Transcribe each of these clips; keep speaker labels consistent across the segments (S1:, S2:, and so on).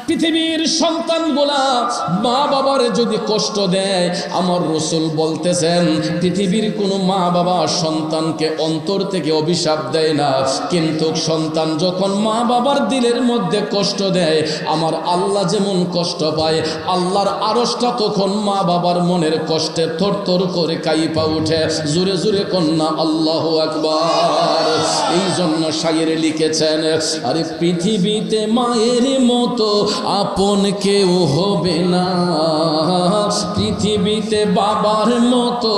S1: পৃথিবীর সন্তানগুলা মা বাবার যদি কষ্ট দেয়, আমার রাসূল বলতেছেন পৃথিবীর কোনো মা বাবা সন্তানকে অন্তর থেকে অভিশাপ দেয় না, কিন্তু সন্তান যখন মা বাবার দিলের মধ্যে কষ্ট দেয়, আমার আল্লাহ যেমন কষ্ট পায়, আল্লাহর আরশটা তখন মা বাবার মনের কষ্টে থরথর করে কাঁইপা ওঠে। জোরে জোরে কন্যা আল্লাহু আকবার। এই জন্য শায়ের লিখেছেন, আরে পৃথিবীতে মায়ের মতো আপন কেউ হবে না, পৃথিবীতে বাবার মতো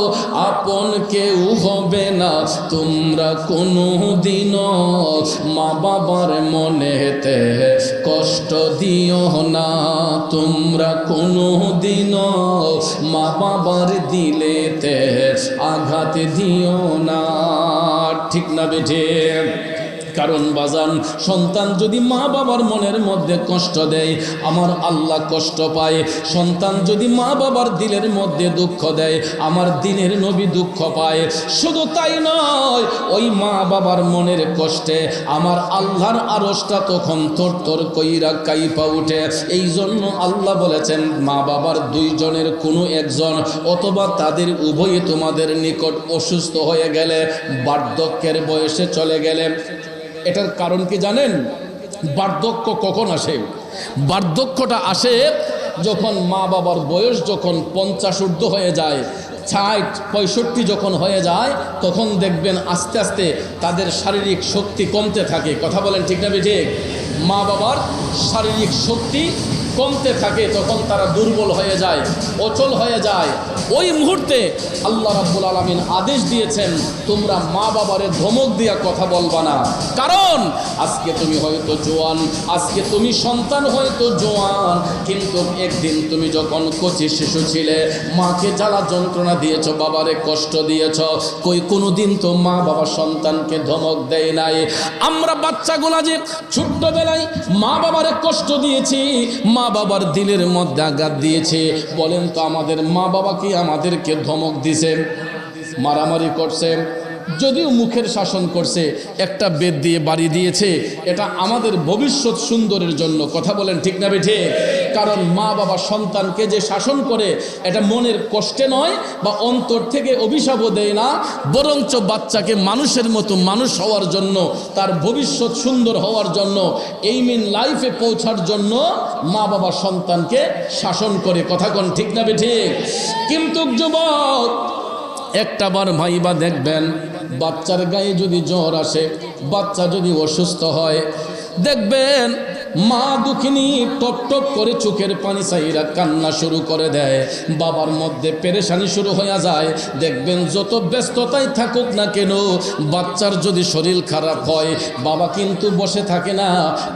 S1: আপন কেউ হবে না, তোমরা কোনো দিনও মা বাবার মনেতে কষ্ট দিও না, তোমরা কোনো দিনও মা বাবার দিলেতে আঘাত দিও না। ঠিক না বেঠে? কারণ বাজান, সন্তান যদি মা বাবার মনের মধ্যে কষ্ট দেয়, আমার আল্লাহ কষ্ট পায়। সন্তান যদি মা বাবার দিলের মধ্যে দুঃখ দেয়, আমার দিনের নবী দুঃখ পায়। শুধু তাই নয়, ওই মা বাবার মনের কষ্টে আমার আল্লাহর আরশটা তখন থরথর কইরা কাঁইপা উঠে। এই জন্য আল্লাহ বলেছেন, মা বাবার দুইজনের কোনো একজন অথবা তাদের উভয়ে তোমাদের নিকট অসুস্থ হয়ে গেলে, বার্ধক্যের বয়সে চলে গেলে, এটার কারণ কি জানেন? বার্ধক্য কখন আসে? বার্ধক্যটা আসে যখন মা বাবার বয়স যখন 50 ঊর্ধ্ব হয়ে যায়, 60-65 যখন হয়ে যায়, তখন দেখবেন আস্তে আস্তে তাদের শারীরিক শক্তি কমতে থাকে। কথা বলেন ঠিক না ঠিক? মা বাবার শারীরিক শক্তি কমতে থাকে, তখন তারা দুর্বল হয়ে যায়, অচল হয়ে যায়। ওই মুহূর্তে আল্লাহ রাব্বুল আলামিন আদেশ দিয়েছেন, তোমরা মা বাবারে ধমক দিয়া কথা বলবা না। কারণ আজকে তুমি হয়তো জোয়ান, আজকে তুমি সন্তান হয়তো জোয়ান, কিন্তু একদিন তুমি যখন কচি শিশু ছিলে, মাকে জ্বালা যন্ত্রণা দিয়েছ, বাবারে কষ্ট দিয়েছ, কোনোদিন তো মা বাবা সন্তানকে ধমক দেয় নাই। আমরা বাচ্চাগুলা যে ছোট্টবেলায় মা বাবারে কষ্ট দিয়েছি, মা বাবার দিলের মধ্যে আঘাত দিয়েছে, বলেন তো আমাদের মা বাবা কি আমাদেরকে ধমক দিছে, মারামারি করছে? যদিও মুখের শাসন করছে, একটা বেদ দিয়ে বাড়ি দিয়েছে, এটা আমাদের ভবিষ্যৎ সুন্দরের জন্য। কথা বলেন ঠিক না বেঠে? কারণ মা বাবা সন্তানকে যে শাসন করে, এটা মনের কষ্টে নয় বা অন্তর থেকে অভিশাপও দেয় না, বরঞ্চ বাচ্চাকে মানুষের মতো মানুষ হওয়ার জন্য, তার ভবিষ্যৎ সুন্দর হওয়ার জন্য, এইম ইন লাইফে পৌঁছার জন্য মা বাবা সন্তানকে শাসন করে। কথা কোন ঠিক না বেঠে? কিন্তু যুবক, একটা বার ভাইবা দেখবেন, বাচ্চার গায়ে যদি জ্বর আসে, বাচ্চা যদি অসুস্থ হয়, দেখবেন মা দুঃখিনী টপ টপ করে চোখের পানি চাইরা কান্না শুরু করে দেয়, বাবার মধ্যে পেরেশানি শুরু হয়ে যায়। দেখবেন যত ব্যস্ততায় থাকুক না কেন, বাচ্চার যদি শরীর খারাপ হয়, বাবা কিন্তু বসে থাকে না।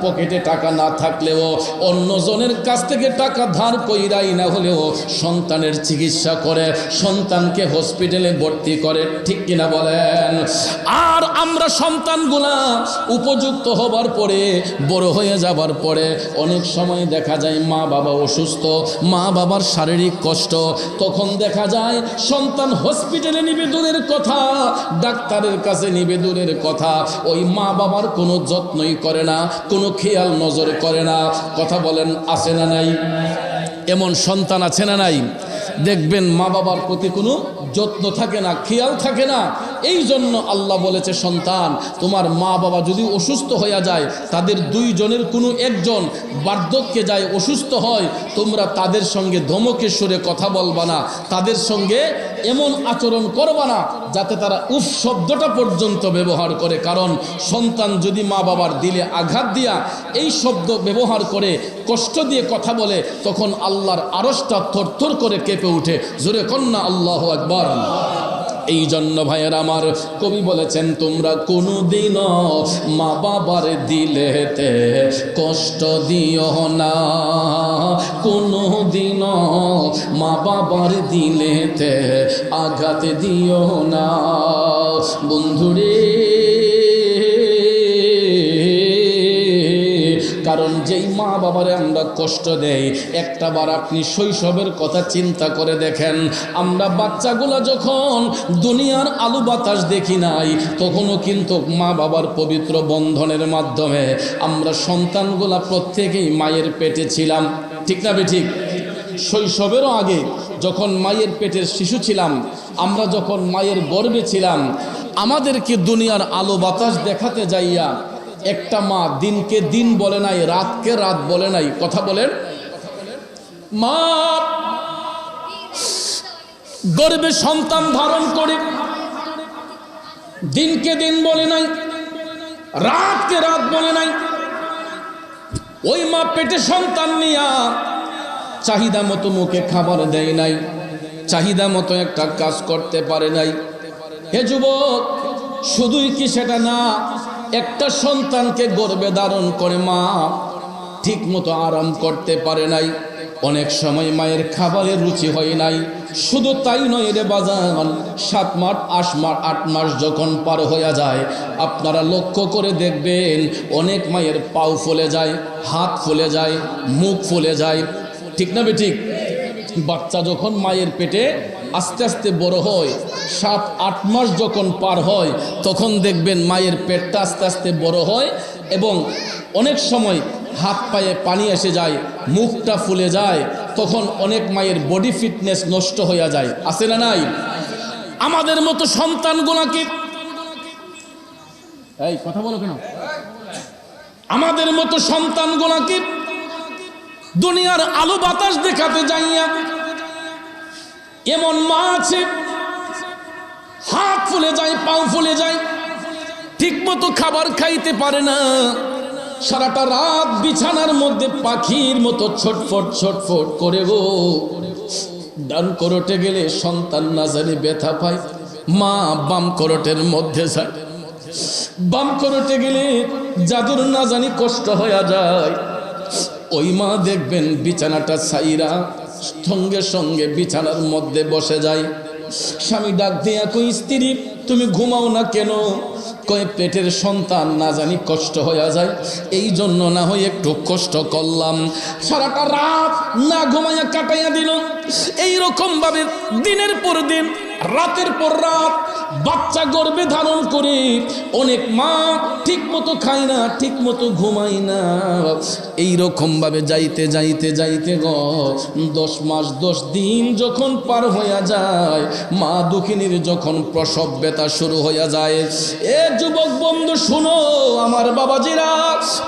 S1: পকেটে টাকা না থাকলেও অন্যজনের কাছ থেকে টাকা ধার কইরাই না হলেও সন্তানের চিকিৎসা করে, সন্তানকে হসপিটালে ভর্তি করে। ঠিক কিনা বলেন? আর আমরা সন্তানগুলা উপযুক্ত হবার পরে, বড় হয়ে যাবার পরে অনেক সময় দেখা যায় মা বাবা অসুস্থ, মা বাবার শারীরিক কষ্ট, তখন দেখা যায় সন্তান হসপিটালে নিবে দূরের কথা, ডাক্তারের কাছে নিবে দূরের কথা, ওই মা বাবার কোনো যত্নই করে না, কোনো খেয়াল নজর করে না। কথা বলেন আছে না নাই? এমন সন্তান আছে না নাই? দেখবেন মা বাবার প্রতি কোনো যত্ন থাকে না, খেয়াল থাকে না। এই জন্য আল্লাহ বলেছে, সন্তান তোমার মা বাবা যদি অসুস্থ হয়ে যায়, তাদের দুইজনের কোনো একজন বার্ধক্যে যায়, অসুস্থ হয়, তোমরা তাদের সঙ্গে ধমকে সুরে কথা বলবা না, তাদের সঙ্গে এমন আচরণ করবা না যাতে তারা উফ শব্দটা পর্যন্ত ব্যবহার করে। কারণ সন্তান যদি মা বাবার দিলে আঘাত দিয়া এই শব্দ ব্যবহার করে, কষ্ট দিয়ে কথা বলে, তখন আল্লাহর আরশটা থরথর করে কেঁপে উঠে। জোরে কন্যা আল্লাহু আকবার। এই জন্য ভাইয়ের আমার, কবি বলেছেন, তোমরা কোনোদিনও মা বাবার দিলেতে কষ্ট দিও না, কোনোদিনও মা বাবার দিলেতে আঘাত দিও না। বন্ধুরে, কারণ যেই মা বাবারে আমরা কষ্ট দেই, একটাবার আপনি শৈশবের কথা চিন্তা করে দেখেন, আমরা বাচ্চাগুলা যখন দুনিয়ার আলো বাতাস দেখি নাই, তখনও কিন্তু মা বাবার পবিত্র বন্ধনের মাধ্যমে আমরা সন্তানগুলা প্রত্যেকেই মায়ের পেটে ছিলাম, ঠিক না বেঠিক? শৈশবেরও আগে যখন মায়ের পেটের শিশু ছিলাম, আমরা যখন মায়ের গর্ভে ছিলাম, আমাদেরকে দুনিয়ার আলো বাতাস দেখাতে যাইয়া একটা মা দিনকে দিন বলে নাই, রাতকে রাত বলে নাই। কথা বলেন, মা গর্ভে সন্তান ধারণ করে দিনকে দিন বলে নাই, রাতকে রাত বলে নাই। ওই মা পেটে সন্তান নিয়া চাহিদা মতো মুখে খাবার দেয় নাই, চাহিদা মতো একটা কাজ করতে পারে নাই। হে যুবক, শুধুই কি সেটা না, একটা সন্তানকে গর্ভে ধারণ করে মা ঠিক মতো আরাম করতে পারে নাই, অনেক সময় মায়ের খাবারের রুচি হয় নাই। শুধু তাই নয় রে বাজান, 7 মাস 8 মাস যখন পার হয়ে যায়, আপনারা লক্ষ্য করে দেখবেন অনেক মায়ের পাও ফুলে যায়, হাত ফুলে যায়, মুখ ফুলে যায়, ঠিক না বেঠিক? বাচ্চা যখন মায়ের পেটে আস্তে আস্তে বড় হয়, 7-8 মাস যখন পার হয়, তখন দেখবেন মায়ের পেটটা আস্তে আস্তে বড় হয় এবং অনেক সময় হাত পায়ে পানি এসে যায়, মুখটা ফুলে যায়। তখন অনেক মায়ের বডি ফিটনেস নষ্ট হয়ে যায়, আছে না নাই? আমাদের মতো সন্তানগুলোকে, এই কথা বলো কেন, আমাদের মতো সন্তানগুলোকে দুনিয়ার আলো বাতাস দেখাতে যাইয়া এমন মা আছে, হাত ফুলে যায়, পাও ফুলে যায়, ঠিক মতো খাবার খাইতে পারে না, সারাটা রাত বিছানার মধ্যে পাখির মতো ছটফট ছটফট করে গো। ডান করোটে গেলে সন্তান না জানি ব্যথা পায়, মা বাম করোটের মধ্যে যায়, বাম করোটে গেলে জাদুর না জানি কষ্ট হয়ে যায়। ওই মা দেখবেন বিছানাটা ছাইরা সঙ্গে সঙ্গে বিছানার মধ্যে বসে যায়। স্বামী ডাক দিয়া কই, স্ত্রী তুমি ঘুমাও না কেন? কয় পেটের সন্তান না জানি কষ্ট হয়ে যায়, এই জন্য না হয় একটু কষ্ট করলাম। সারাটা রাত না ঘুমাইয়া কাটাইয়া দিল। এইরকম ভাবে দিনের পর দিন, রাতের পর রাত বাচ্চা গর্ভে ধারণ করে অনেক মা ঠিক মতো খায় না, ঠিক মতো ঘুমায় না। এইরকম ভাবে যাইতে যাইতে যাইতে 10 মাস 10 দিন যখন পার হইয়া যায়, মা দুঃখিনীর যখন প্রসব ব্যথা শুরু হইয়া যায়, এ যুবক বন্ধু শুনো আমার বাবাজিরা,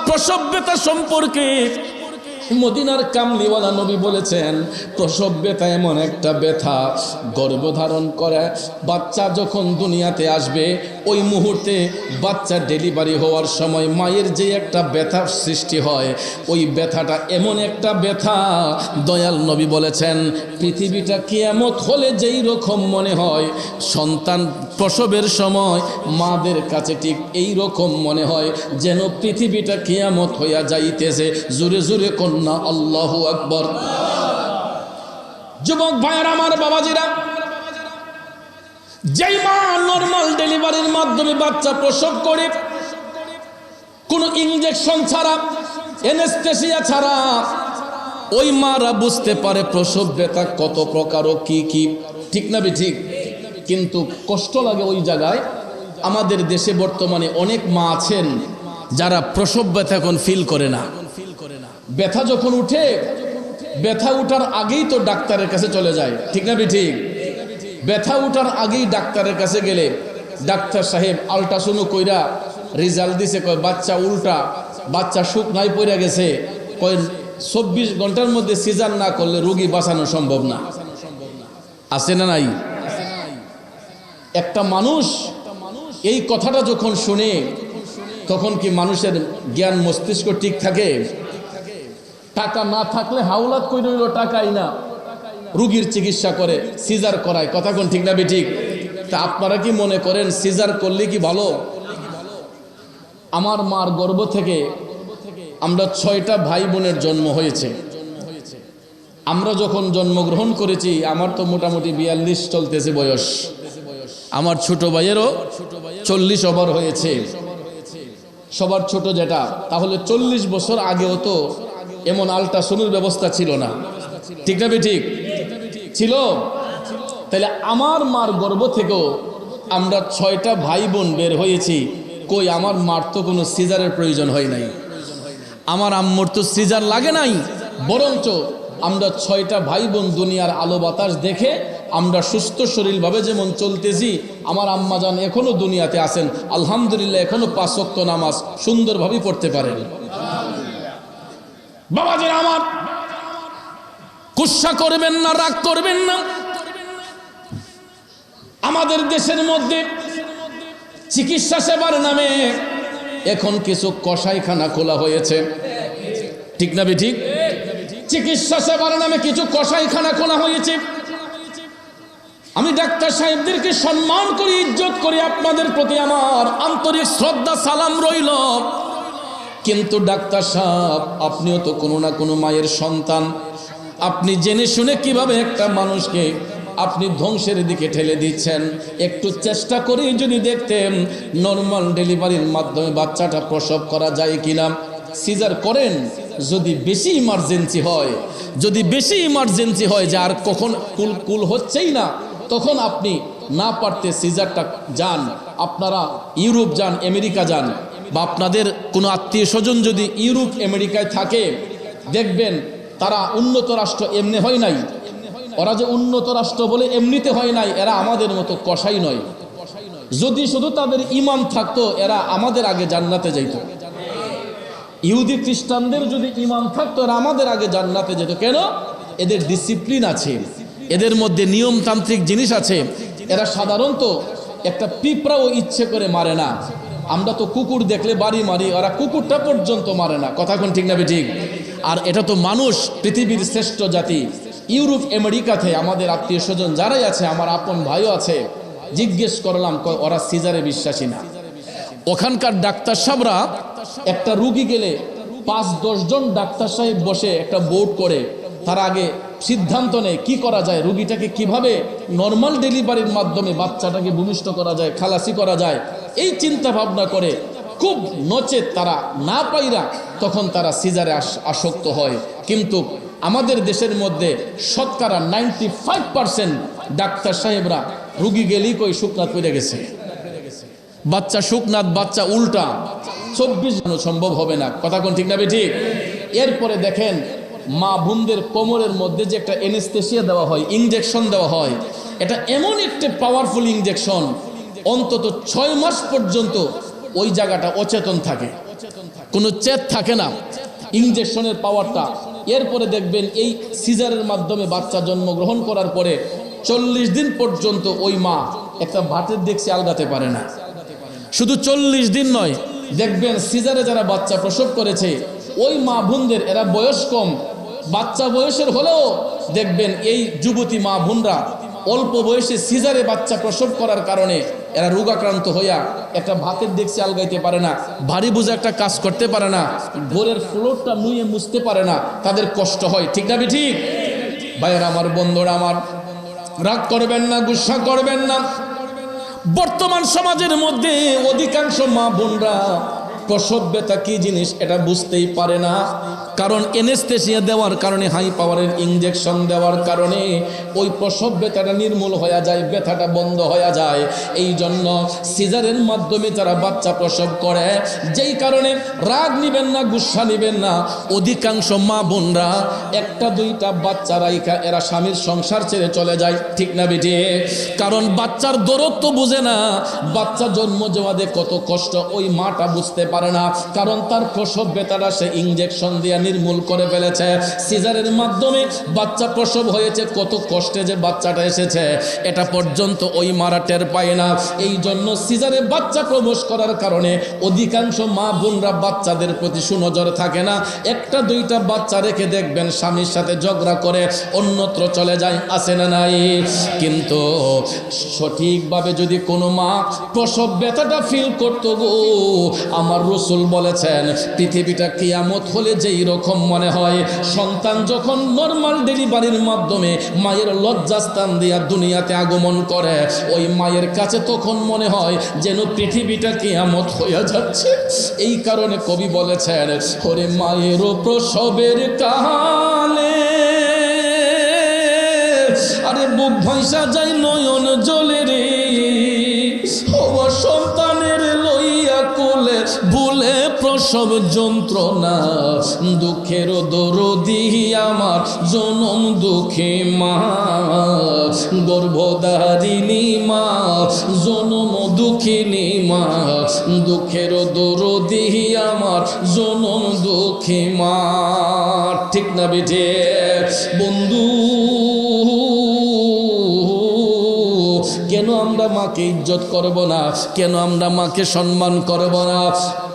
S1: প্রসব ব্যথা সম্পর্কে মদিনার কামলিওয়ালা নবী বলেছেন, প্রসব ব্যথা এমন একটা ব্যথা, গর্ভধারণ করে বাচ্চা যখন দুনিয়াতে আসবে, ওই মুহূর্তে বাচ্চা ডেলিভারি হওয়ার সময় মায়ের যে একটা ব্যথার সৃষ্টি হয়, ওই ব্যথাটা এমন একটা ব্যথা, দয়াল নবী বলেছেন পৃথিবীটা কিয়ামত হলে যেই রকম মনে হয়, সন্তান প্রসবের সময় মাদের কাছে ঠিক এই রকম মনে হয় যেন পৃথিবীটা কিয়ামত হইয়া যাইতেছে। জোরে জোরে কন্যা আল্লাহু আকবার। যুবক ভাইয়ের আমার বাবাজিরা, যেই মা নরমাল ডেলিভারির মাধ্যমে বাচ্চা প্রসব করে, কোনো ইনজেকশন ছাড়া, অ্যানেস্থেসিয়া ছাড়া, ওই মারা বুঝতে পারে প্রসব ব্যথা কত প্রকার ও কি কি, ঠিক না ঠিক? কিন্তু কষ্ট লাগে ওই জায়গায়। আমাদের দেশে বর্তমানে অনেক মা আছেন যারা প্রসব ব্যথা এখন ফিল করে না। ব্যথা যখন উঠে, ব্যথা উঠার আগেই তো ডাক্তারের কাছে চলে যায়, ঠিক না ঠিক? ব্যথা উঠার আগেই ডাক্তারের কাছে গেলে ডাক্তার সাহেব আল্ট্রাসাউন্ড কইরা রেজাল্ট দিছে, কয় বাচ্চা উল্টা, বাচ্চা শুকনায় পড়ে গেছে, কয় 24 ঘন্টার মধ্যে সিজার না করলে রোগী বাঁচানো সম্ভব না। আছে না নাই? একটা মানুষ এই কথাটা যখন শুনে, তখন কি মানুষের জ্ঞান মস্তিষ্ক ঠিক থাকে? টাকা না থাকলে হাওলাত কই রইল, টাকাই না, রোগীর চিকিৎসা করে, সিজার করায়, কথা কোন ঠিক না বেঠিক? তা আপনারা কি মনে করেন সিজার করলে কি ভালো? আমার মার গর্ভ থেকে আমরা 6টা ভাই বোনের জন্ম হয়েছে। আমরা যখন জন্মগ্রহণ করেছি, আমার তো মোটামুটি 42 চলতেছে বয়স, আমার ছোট ভাইয়েরও 40 ওভার হয়েছে। সবার ছোট যেটা, তাহলে 40 বছর আগেও তো এমন আল্ট্রাসাউন্ডের ব্যবস্থা ছিল না, ঠিক না ঠিক ছিল? তাহলে আমার মার গর্ভ থেকেও আমরা 6টা ভাই বোন বের হয়েছি, কই আমার মার তো কোনো সিজারের প্রয়োজন হয় নাই, আমার আম্মুর তো সিজার লাগে নাই, বরঞ্চ আমরা 6টা ভাই বোন দুনিয়ার আলো বাতাস দেখে আমরা সুস্থ শরীরভাবে যেমন চলতেছি, আমার আম্মাজান এখনো দুনিয়াতে আছেন, আলহামদুলিল্লাহ এখনো 5 ওয়াক্ত নামাজ সুন্দরভাবে পড়তে পারেন। বাবাজি আমার, কুৎসা করবেন না, রাগ করবেন না। আমাদের দেশের মধ্যে চিকিৎসা সেবার নামে এখন কিছু কসাইখানা খোলা হয়েছে, ঠিক না ঠিক? চিকিৎসা সেবার নামে কিছু কসাইখানা খোলা হয়েছে। আমি ডাক্তার সাহেবদেরকে সম্মান করি, ইজ্জত করি, আপনাদের প্রতি আমার আন্তরিক শ্রদ্ধা সালাম রইল। কিন্তু ডাক্তার সাহেব, আপনিও তো কোনো না কোনো মায়ের সন্তান, আপনি জেনে শুনে কিভাবে একটা মানুষকে আপনি ধ্বংসের দিকে ঠেলে দিচ্ছেন। একটু চেষ্টা করে যদি দেখতেন নর্মাল ডেলিভারির মাধ্যমে বাচ্চাটা প্রসব করা যায় কিনা। সিজার করেন যদি বেশি ইমার্জেন্সি হয়, যদি বেশি ইমার্জেন্সি হয় যে আর কখন কুল হচ্ছেই না, তখন আপনি না পারতে সিজারটা যান, আপনারা ইউরোপ যান, আমেরিকা যান, বা আপনাদের কোনো আত্মীয় স্বজন যদি ইউরোপ আমেরিকায় থাকে, দেখবেন তারা উন্নত রাষ্ট্র এমনি হয় নাই। ওরা যে উন্নত রাষ্ট্র বলে এমনিতে হয় নাই, এরা আমাদের মতো কসাই নয়। যদি শুধু তাদের ঈমান থাকতো, এরা আমাদের আগে জান্নাতে যাইত। ইহুদি খ্রিস্টানদের যদি ঈমান থাকতো, এরা আমাদের আগে জান্নাতে যেত। কেন? এদের ডিসিপ্লিন আছে, এদের মধ্যে নিয়মতান্ত্রিক জিনিস আছে। এরা সাধারণত একটা পিঁপড়াও ইচ্ছে করে মারে না। আমরা তো কুকুর দেখলে বাড়ি মারি, ওরা কুকুরটা পর্যন্ত মারে না। কথা কোন ঠিক না ঠিক? আর এটা তো মানুষ, পৃথিবীর শ্রেষ্ঠ জাতি। ইউরোপ আমেরিকাতে আমাদের আত্মীয় স্বজন যারাই আছে, আমার আপন ভাইও আছে, জিজ্ঞেস করলাম, ওরা সিজারে বিশ্বাসী না। ওখানকার ডাক্তার সাহেবরা একটা রুগী গেলে 5-10 জন ডাক্তার সাহেব বসে একটা বোর্ড করে, তার আগে সিদ্ধান্ত নেয় কি করা যায়, রুগীটাকে কিভাবে নর্মাল ডেলিভারির মাধ্যমে বাচ্চাটাকে ভূমিষ্ঠ করা যায়, খালাসি করা যায়, এই চিন্তা ভাবনা করে। খুব নচেত তারা না পাইরা তখন তারা সিজারে আসক্ত হয়। কিন্তু আমাদের দেশের মধ্যে শতকরা 95% ডাক্তার সাহেবরা রুগী গেলেই কই শুকনাথ পড়ে গেছে, বাচ্চা শুকনাথ, বাচ্চা উল্টা, 24 জন সম্ভব হবে না। কথা কোন ঠিক না ঠিক? এরপরে দেখেন মা বোনদের কোমরের মধ্যে যে একটা এনেস্থেসিয়া দেওয়া হয়, ইনজেকশন দেওয়া হয়, এটা এমন একটা পাওয়ারফুল ইনজেকশন, অন্তত 6 মাস পর্যন্ত ওই জায়গাটা অচেতন থাকে, কোনো চেত থাকে না ইনজেকশনের পাওয়ারটা। এরপরে দেখবেন এই সিজারের মাধ্যমে বাচ্চা জন্মগ্রহণ করার পরে 40 দিন পর্যন্ত ওই মা একটা ভাতের দেখছি আলগাতে পারে না। শুধু 40 দিন নয়, দেখবেন সিজারে যারা বাচ্চা প্রসব করেছে ওই মা বোনদের, এরা বয়স কম, বাচ্চা বয়সের হলেও দেখবেন এই যুবতী মা বোনরা অল্প বয়সে সিজারে বাচ্চা প্রসব করার কারণে এরা রোগাক্রান্ত হইয়া একটা ভাতের দেখছি আলগাইতে পারে না, ভারী বোঝা একটা কাজ করতে পারে না, ঘরের ফ্লোরটা নুয়ে মুছতে পারে না, তাদের কষ্ট হয়। ঠিক না ঠিক? ভাইয়েরা আমার, বন্ধুরা আমার, রাগ করবেন না, গুসা করবেন না। বর্তমান সমাজের মধ্যে অধিকাংশ মা বোনরা প্রসব ব্যথা কি জিনিস এটা বুঝতেই পারে না। কারণ এনেস্থেসিয়া দেওয়ার কারণে, হাই পাওয়ারের ইনজেকশন দেওয়ার কারণে ওই প্রসব ব্যথাটা নির্মূল হয়ে যায়, ব্যথাটা বন্ধ হয়ে যায়। এই জন্য সিজারের মাধ্যমে যারা বাচ্চা প্রসব করে, যেই কারণে রাগ নিবেন না, গুসা নিবেন না, অধিকাংশ মা বোনরা 1-2টা বাচ্চা রাইখা এরা স্বামীর সংসার ছেড়ে চলে যায়। ঠিক না বেটে? কারণ বাচ্চার দূরত্ব বুঝে না, বাচ্চা জন্ম দেওয়াতে কত কষ্ট ওই মাটা বুঝতে পারে না। কারণ তার প্রসব ব্যথাটা সে ইনজেকশন দিয়ে নির্মূল করে ফেলেছে। সিজারের মাধ্যমে বাচ্চা প্রসব হয়েছে, কত কষ্টে যে বাচ্চাটা এসেছে এটা পর্যন্ত ওই মারা টের পায় না। এই জন্য সিজারে বাচ্চা প্রবেশ করার কারণে অধিকাংশ মা বোনরা বাচ্চাদের প্রতি সুনজর থাকে না। 1-2টা বাচ্চা রেখে দেখবেন স্বামীর সাথে ঝগড়া করে অন্যত্র চলে যায়, আছে না নাই? কিন্তু সঠিকভাবে যদি কোনো মা প্রসব ব্যথাটা ফিল করতো গো, আমার রাসূল বলেছেন পৃথিবীটা কিয়ামত হলে যেই রকম মনে হয় সন্তান যখন নর্মাল ডেলিভারির মাধ্যমে মায়ের লজ্জাস্থান দিয়া দুনিয়াতে আগমন করে, ওই মায়ের কাছে তখন মনে হয় যেন পৃথিবীটা কিয়ামত হয়ে যাচ্ছে। এই কারণে কবি বলেছেন, ওরে মায়েরও প্রসবের কালে আরে বুক ভাইসা যায় নয়ন জলে রে, ও সন্তানের লইয়া কোলে ভুলে প্রসব যন্ত্রণা, দুঃখের দরদি আমার জনম দুঃখী মা, গর্ভধারিণী মা জনম দুঃখিনী মা, দুঃখের দরদি আমার জনম দুঃখী মা। ঠিক না বেঠে বন্ধু? কেন আমরা মাকে ইজ্জত করব না? কেন আমরা মাকে সম্মান করব না?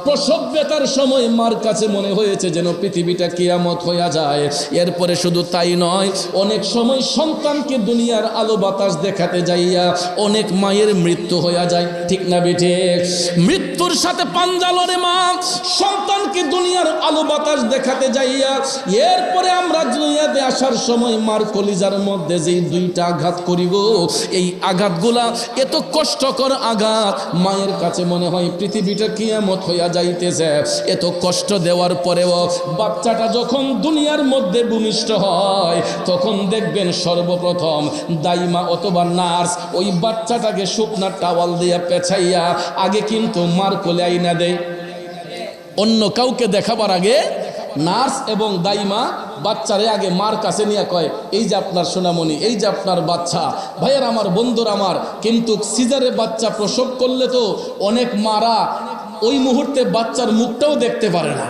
S1: প্রসব ব্যথার সময় মার কাছে মনে হয়েছে যেন পৃথিবীটা কিয়ামত হইয়া যায়। এরপরে শুধু তাই নয়, অনেক সময় সন্তানকে দুনিয়ার আলো বাতাস দেখাতে যাইয়া অনেক মায়ের মৃত্যু হইয়া যায়। ঠিক না বেঠে? মৃত্যুর সাথে পাঞ্জা লড়ে মা সন্তানকে দুনিয়ার আলো বাতাস দেখাতে যাইয়া, এরপরে আমরা দুনিয়াতে আসার সময় মার কলিজার মধ্যে যেই দুইটা আঘাত করিব, এই আঘাতগুলা এত কষ্টকর আঘাত, মায়ের কাছে মনে হয় পৃথিবীটা কিয়ামত হইয়া যাইতেছে। এত কষ্ট দেওয়ার পরেও বাচ্চাটা যখন দুনিয়ার মধ্যে ভূমিষ্ঠ হয়, তখন দেখবেন সর্বপ্রথম দাইমা অথবা নার্স ওই বাচ্চাটাকে শুকনা টাওয়াল দিয়ে পেছাইয়া আগে কিন্তু মার কোলে আইনা দেয়। অন্য কাউকে দেখাবার আগে নার্স এবং দাইমা বাচ্চারে আগে মার কাছে নিয়ে কয়, এই যে আপনার সোনামণি, এই যে আপনার বাচ্চা। ভাইয়ের আমার, বন্ধুর আমার, কিন্তু সিজারে বাচ্চা প্রসব করলে তো অনেক মারা ওই মুহূর্তে বাচ্চার মুখটাও দেখতে পারে না।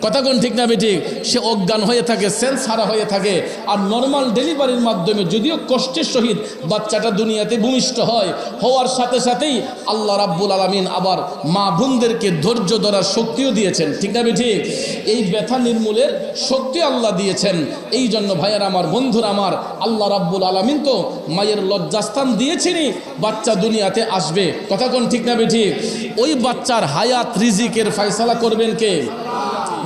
S1: কথা কোন ঠিক না বেঠিক? সে অজ্ঞান হয়ে থাকে, সেন্স হারা হয়ে থাকে। আর নর্মাল ডেলিভারির মাধ্যমে যদিও কষ্টের সহিত বাচ্চাটা দুনিয়াতে ভূমিষ্ঠ হয়, হওয়ার সাথে সাথেই আল্লাহ রাব্বুল আলামিন আবার মা বোনদেরকে ধৈর্য ধরার শক্তিও দিয়েছেন। ঠিক না বেঠিক? এই ব্যথা নির্মূলের শক্তি আল্লাহ দিয়েছেন। এই জন্য ভাইয়ের আমার, বন্ধুরা আমার, আল্লাহ রাব্বুল আলামিন তো মায়ের লজ্জাস্থান দিয়েছেনই, বাচ্চা দুনিয়াতে আসবে। কথা কোন ঠিক না বেঠিক? ওই বাচ্চার হায়াত রিজিকের ফয়সালা করবেন কে?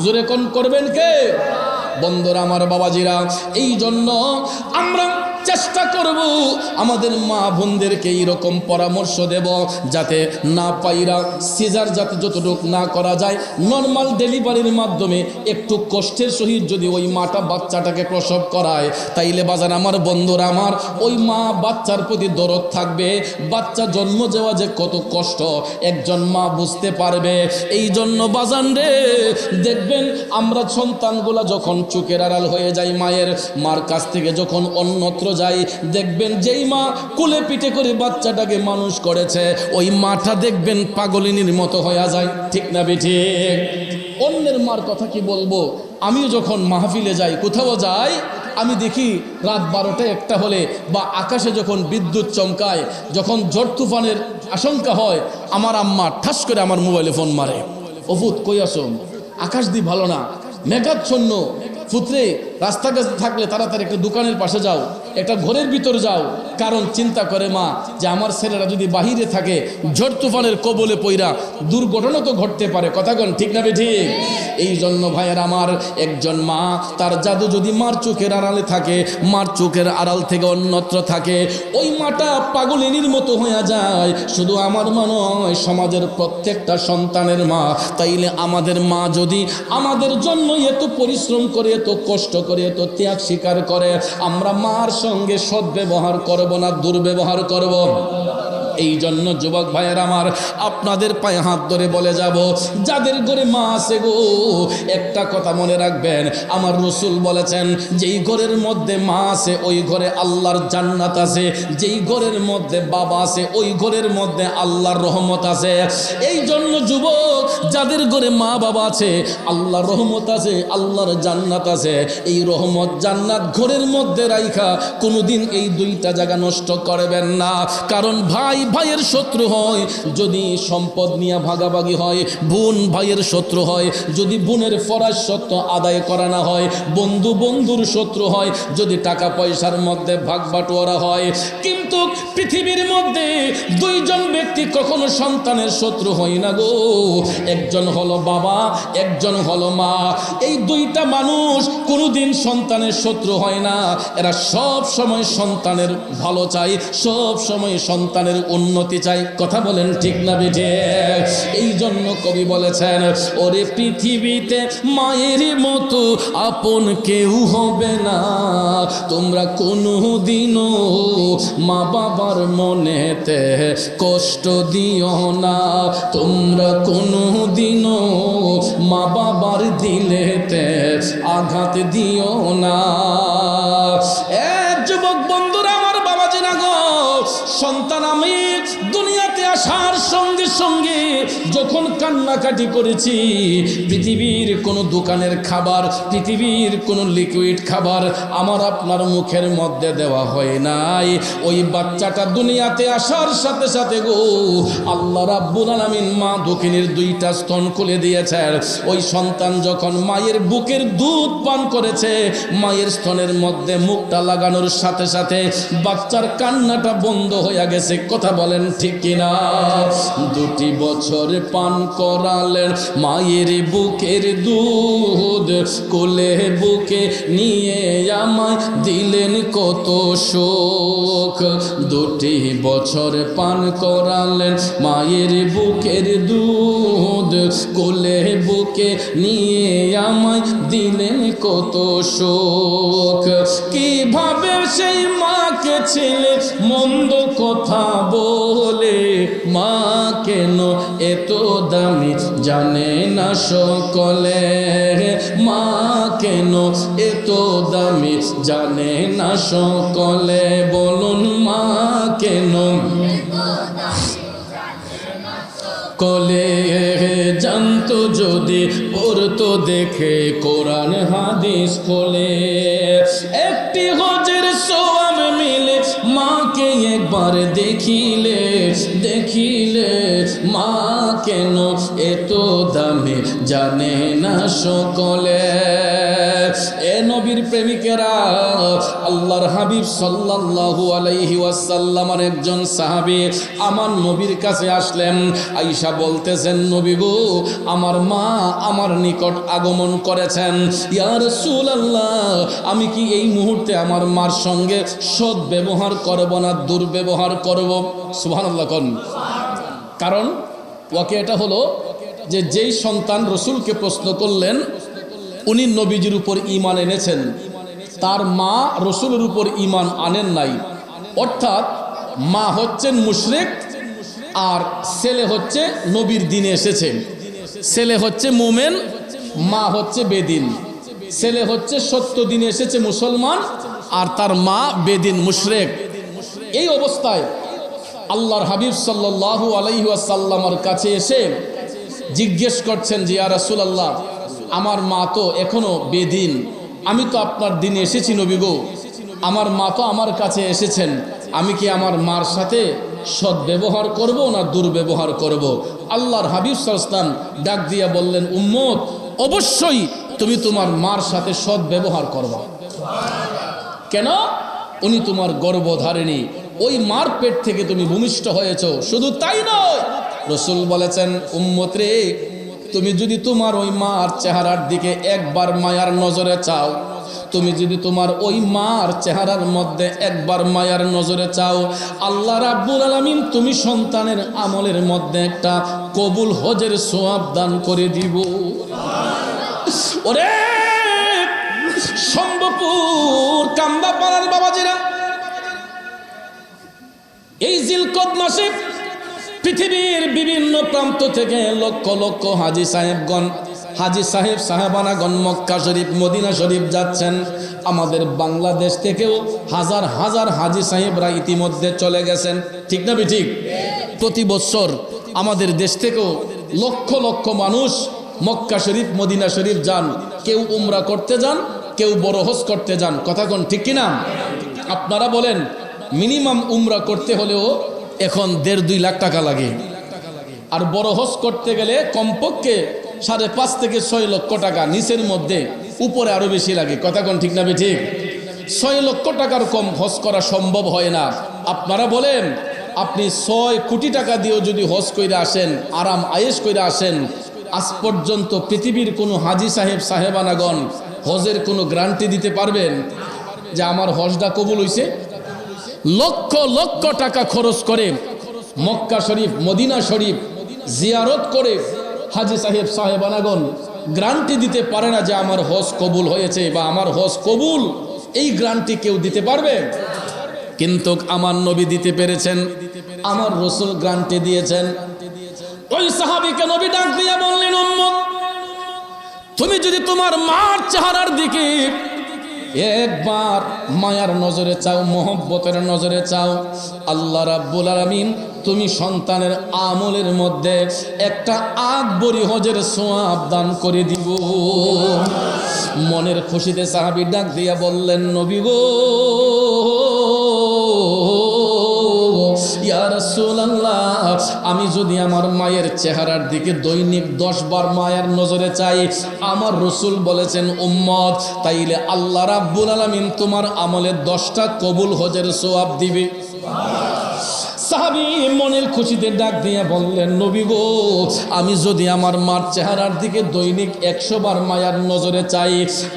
S1: জোরে কোন করবেন কে? বন্ধুরা আমার, বাবাজিরা, এই জন্য আমরা চেষ্টা করব আমাদের মা বোনদেরকে এইরকম পরামর্শ দেব যাতে না পাইরা সিজার যাতে যতটুকু না করা যায়, নর্মাল ডেলিভারির মাধ্যমে একটু কষ্টের সহিত যদি ওই মাটা বাচ্চাটাকে প্রসব করায়, তাইলে বাজার আমার, বন্ধুরা আমার, ওই মা বাচ্চার প্রতি দরদ থাকবে। বাচ্চা জন্ম দেওয়া যে কত কষ্ট একজন মা বুঝতে পারবে। এই জন্য বাজান রে, দেখবেন আমরা সন্তানগুলা যখন চোখের আড়াল হয়ে যায় মার কাছ থেকে যখন অন্যত্র যাই, দেখবেন যেই মা কোলে পিঠে করে বাচ্চাটাকে মানুষ করেছে, ওই মাটা দেখবেন পাগলিনীর মতো হয়ে যায়। ঠিক না বেঠিক? অন্যের মার কথা কি বলবো? আমিও যখন মাহফিলে যাই, কোথাও যাই, আমি দেখি রাত 12টা 1টা হলে বা আকাশে যখন বিদ্যুৎ চমকায়, যখন ঝড় তুফানের আশঙ্কা হয়, আমার আম্মা ঠাস করে আমার মোবাইলে ফোন মারে, অপুত কই আসো, আকাশ দি ভালো না, মেঘাচ্ছন্ন, পুত্রে রাস্তা কাছে থাকলে তাড়াতাড়ি একটা দোকানের পাশে যাও, একটা ঘরের ভিতর যাও। কারণ চিন্তা করে মা যে আমার ছেলেরা যদি বাহিরে থাকে, ঝড় তুফানের কবলে পইরা দুর্ঘটনা তো ঘটতে পারে। কথা কোন ঠিক না বেঠিক? এই জন্য ভাইয়ের আমার, একজন মা তার জাদু যদি মার চোখের আড়ালে থাকে, মার চোখের আড়াল থেকে অন্যত্র থাকে, ওই মাটা পাগলিনীর মতো হয়ে যায়। শুধু আমার মা নয়, সমাজের প্রত্যেকটা সন্তানের মা। তাইলে আমাদের মা যদি আমাদের জন্য এত পরিশ্রম করে, এত কষ্ট করে, এত ত্যাগ স্বীকার করে, আমরা মার সঙ্গে সদ্ব্যবহার করব না দুর্ব্যবহার করব? এই জন্য যুবক ভাইয়ের আমার, আপনাদের পায়ে হাত ধরে বলে যাব, যাদের ঘরে মা আছে গো, একটা কথা মনে রাখবেন, আমার রসুল বলেছেন, যেই ঘরের মধ্যে মা আছে ওই ঘরে আল্লাহর জান্নাত আছে, যেই ঘরের মধ্যে বাবা আছে ওই ঘরের মধ্যে আল্লাহর রহমত আছে। এই জন্য যুবক, যাদের ঘরে মা বাবা আছে, আল্লাহর রহমত আছে, আল্লাহর জান্নাত আছে, এই রহমত জান্নাত ঘরের মধ্যে রাইখা কোনোদিন এই দুইটা জায়গা নষ্ট করবেন না। কারণ ভাই ভাইয়ের শত্রু হয় যদি সম্পদ নিয়ে ভাগাভাগি হয়, বোন ভাইয়ের শত্রু হয় যদি বোনের ফরজ সত্য আদায় করা না হয়, বন্ধু বন্ধুর শত্রু হয় যদি টাকা পয়সার মধ্যে ভাগ বাটোয়ারা হয়। কিন্তু পৃথিবীর মধ্যে দুইজন ব্যক্তি কখনো সন্তানের শত্রু হয় না গো। একজন হলো বাবা, একজন হলো মা। এই দুইটা মানুষ কোনোদিন সন্তানের শত্রু হয় না। এরা সব সময় সন্তানের ভালো চায়, সব সময় সন্তানের উন্নতি চায়। কথা বলেন ঠিক না বেঠে? এই জন্য কবি বলেছেন, ওরে পৃথিবীতে মায়ের মতো আপন কেউ হবে না, তোমরা কোনো দিনও মা বাবার মনেতে কষ্ট দিও না, তোমরা কোনো দিনও মা বাবার দিলেতে আঘাত দিও না। যুবক বন্ধুরা আমার, বাবাজি না গো, সন্তান আমি দুনিয়াতে আসার সঙ্গে সঙ্গে যখন কান্নাকাটি করেছি, পৃথিবীর কোনো দোকানের খাবার, পৃথিবীর কোনো লিকুইড খাবার আমার আপনার মুখের মধ্যে দেওয়া হয় নাই। ওই বাচ্চাটা দুনিয়াতে আসার সাথে সাথে গো আল্লাহ রাব্বুল আলামিন মা দক্ষিণের দুইটা স্তন খুলে দিয়েছেন। ওই সন্তান যখন মায়ের বুকের দুধ পান করেছে, মায়ের স্তনের মধ্যে মুখটা লাগানোর সাথে সাথে বাচ্চার কান্নাটা বন্ধ হয়ে গেছে। কথা বলেন ঠিক কিনা? 2 বছর পান করালেন মায়ের বুকের দুধ, কোলে বুকে নিয়ে আমায় দিলেন কত সুখ। 2 বছর পান করালেন মায়ের বুকের দুধ, কোলে বুকে নিয়ে আমায় দিলেন কত সুখ। কিভাবে সেই মাকে ছেলে মন্দ কথা বলে, মা কেন এত দামি জানে না সকলে, মা কেন এত দামি জানে না সকলে, বলুন মা কেন কলে জানতো যদি পড়তো দেখে কোরআন হাদিস খোলে। একটি হজের সওয়াব মিলে মাকে একবার দেখিলে, দেখিলে মা কেন এত দামে জানে না সকলে। এ নবীর প্রেমিকেরা, আল্লাহর হাবিব সাল্লাল্লাহু আলাইহি ওয়াসাল্লামের একজন সাহাবী আমার নবীর কাছে আসলেন। আয়েশা বলতেছেন, নবী গো, আমার মা আমার নিকট আগমন করেছেন। ইয়া রাসূলুল্লাহ, আমি কি এই মুহূর্তে আমার মার সঙ্গে সৎ ব্যবহার করব না দুর্ব্যবহার করব? সুবহানাল্লাহ কোন। কারণ ওকে এটা হলো যে যেই সন্তান রসুলকে প্রশ্ন করলেন, উনি নবীজির উপর ঈমান এনেছেন, তার মা রসুলের উপর ঈমান আনেন নাই। অর্থাৎ মা হচ্ছেন মুশরিক আর ছেলে হচ্ছে নবীর দিনে এসেছে। ছেলে হচ্ছে মুমিন, মা হচ্ছে বেদিন। ছেলে হচ্ছে সত্য দিনে এসেছে মুসলমান, আর তার মা বেদিন মুশরিক। এই অবস্থায় আল্লাহর হাবিব সাল্লাল্লাহু আলাইহি ওয়াসাল্লামের কাছে এসে জিজ্ঞেস করছেন যে ইয়া রাসূলুল্লাহ, আমার মা তো এখনো বেদিন, আমি তো আপনার দিনে এসেছি নবী গো, আমার মা তো আমার কাছে এসেছেন, আমি কি আমার মার সাথে সৎ ব্যবহার করব না দুর্ব্যবহার করব? আল্লাহর হাবিব সাল্লাল্লাহু আলাইহি ওয়াসাল্লাম ডাক দিয়া বললেন, উম্মত, অবশ্যই তুমি তোমার মার সাথে সৎ ব্যবহার করবা। কেন? উনি তোমার গর্ভধারিণী, ওই মার পেট থেকে তুমি ভূমিষ্ঠ হয়েছ। শুধু তাই নয়, রসুল বলেছেন, উম্মত রে, তুমি যদি তোমার ওই মার চেহারার দিকে একবার মায়ার নজরে চাও, তুমি যদি তোমার ওই মার চেহারার মধ্যে একবার মায়ার নজরে চাও, আল্লাহ রাব্বুল আলামিন তুমি সন্তানের আমলের মধ্যে একটা কবুল হজের সওয়াব দান করে দিব। ওরে সম্ভবপুর কামদাপাড়ার বাবাজিরা, এই জিলকদ মাসে পৃথিবীর বিভিন্ন প্রান্ত থেকে লক্ষ লক্ষ হাজী সাহেবগণ, হাজী সাহেব সাহেবানাগণ মক্কা শরীফ মদিনা শরীফ যাচ্ছেন। আমাদের বাংলাদেশ থেকেও হাজার হাজার হাজী সাহেবরা ইতিমধ্যে চলে গেছেন, ঠিক না ঠিক? প্রতি বছর আমাদের দেশ থেকেও লক্ষ লক্ষ মানুষ মক্কা শরীফ মদিনা শরীফ যান। কেউ উমরা করতে যান, কেউ বড় হজ করতে যান। কথা কোন ঠিক কিনা? আপনারা বলেন, মিনিমাম উমরা করতে হলেও এখন 1.5-2 লাখ টাকা লাগে। আর বড় হজ করতে গেলে কমপক্ষে 5.5 থেকে 6 লক্ষ টাকা, নিচের মধ্যে, উপরে আরো বেশি লাগে। কথা কোন ঠিক না ঠিক? 6 লক্ষ টাকার কম হজ করা সম্ভব হয় না। আপনারা বলেন, আপনি 6 কোটি টাকা দিয়েও যদি হজ কইরা আসেন, আরাম আয়েশ কইরা আসেন, আজ পর্যন্ত পৃথিবীর কোনো হাজি সাহেব সাহেবানাগণ হজের কোনো গ্যারান্টি দিতে পারবেন যে আমার হজটা কবুল হইছে? লক্ষ লক্ষ টাকা খরচ করে মক্কা শরীফ, মদিনা শরীফ জিয়ারত করে হাজি সাহেব সাহেবানাগণ গ্যারান্টি দিতে পারে না যে আমার হজ কবুল হয়েছে বা আমার হজ কবুল। এই গ্যারান্টি কেউ দিতে পারবে? কিন্তু আমার নবী দিতে পেরেছেন, আমার রাসূল গ্যারান্টি দিয়েছেন। ওই সাহাবীকে নবী ডাক দিয়ে বললেন, উম্মত, তুমি যদি তোমার মার চেহারার দিকে একবার মায়ার নজরে চাও, মহব্বতের নজরে চাও, আল্লাহ রাব্বুল আলামিন তুমি সন্তানের আমলের মধ্যে একটা আকবরী হজের সওয়াব দান করে দিব। মনের খুশিতে সাহাবী ডাক দিয়া বললেন, নবী গো, ইয়া রাসূলুল্লাহ, আমি যদি আমার মায়ের চেহারার দিকে দৈনিক 10 বার মায়ের নজরে চাই, আমার রাসূল বলেছেন উম্মত, তাইলে আল্লাহ রাব্বুল আলামিন তোমার আমলের 10টা কবুল হজের সওয়াব দিবে। সাহাবী মনের খুশিতে ডাক দিয়ে বললেন, নবী গো, আমি যদি আমার মার চেহারার দিকে দৈনিক 100 বার মায়ার নজরে চাই,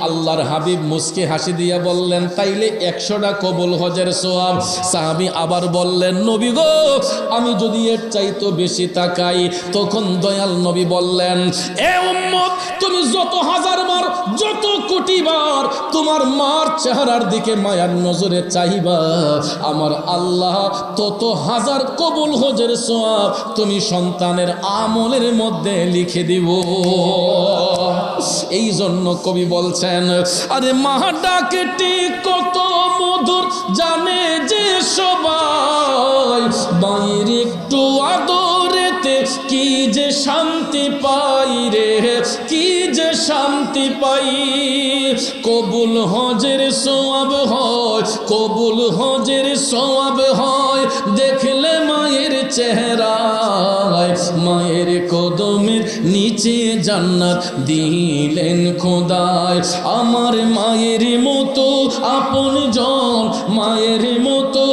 S1: আল্লাহর হাবিব মুস্কি হাসি দিয়ে বললেন, তাইলে 100টা কবুল হজের সওয়াব। সাহাবী আবার বললেন, নবী গো, আমি যদি এর চাইতো বেশি তাকাই। তখন দয়াল নবী বললেন, এ উম্মত, তুমি যত হাজার বার, যত কোটি বার তোমার মার চেহারার দিকে মায়ার নজরে চাইবা, আমার আল্লাহ তত হাজার কবুল হজের সওয়াব তুমি সন্তানের আমলের মধ্যে লিখে দিব। এই জন্য কবি বলছেন, আরে মা ডাকটি কত মধুর জানে যে সবাই, মায়ের একটু আদরেতে কি যে শান্তি পাই রে, কি যে শান্তি পাই। কবুল হজের সওয়াব হয়, কবুল হজের সওয়াব হয় দেখলে মায়ের চেহারায়, মায়ের কদমের নিচে জান্নাত দিলেন খোদায়। আমার মায়ের মতো আপনজন, মায়ের মতো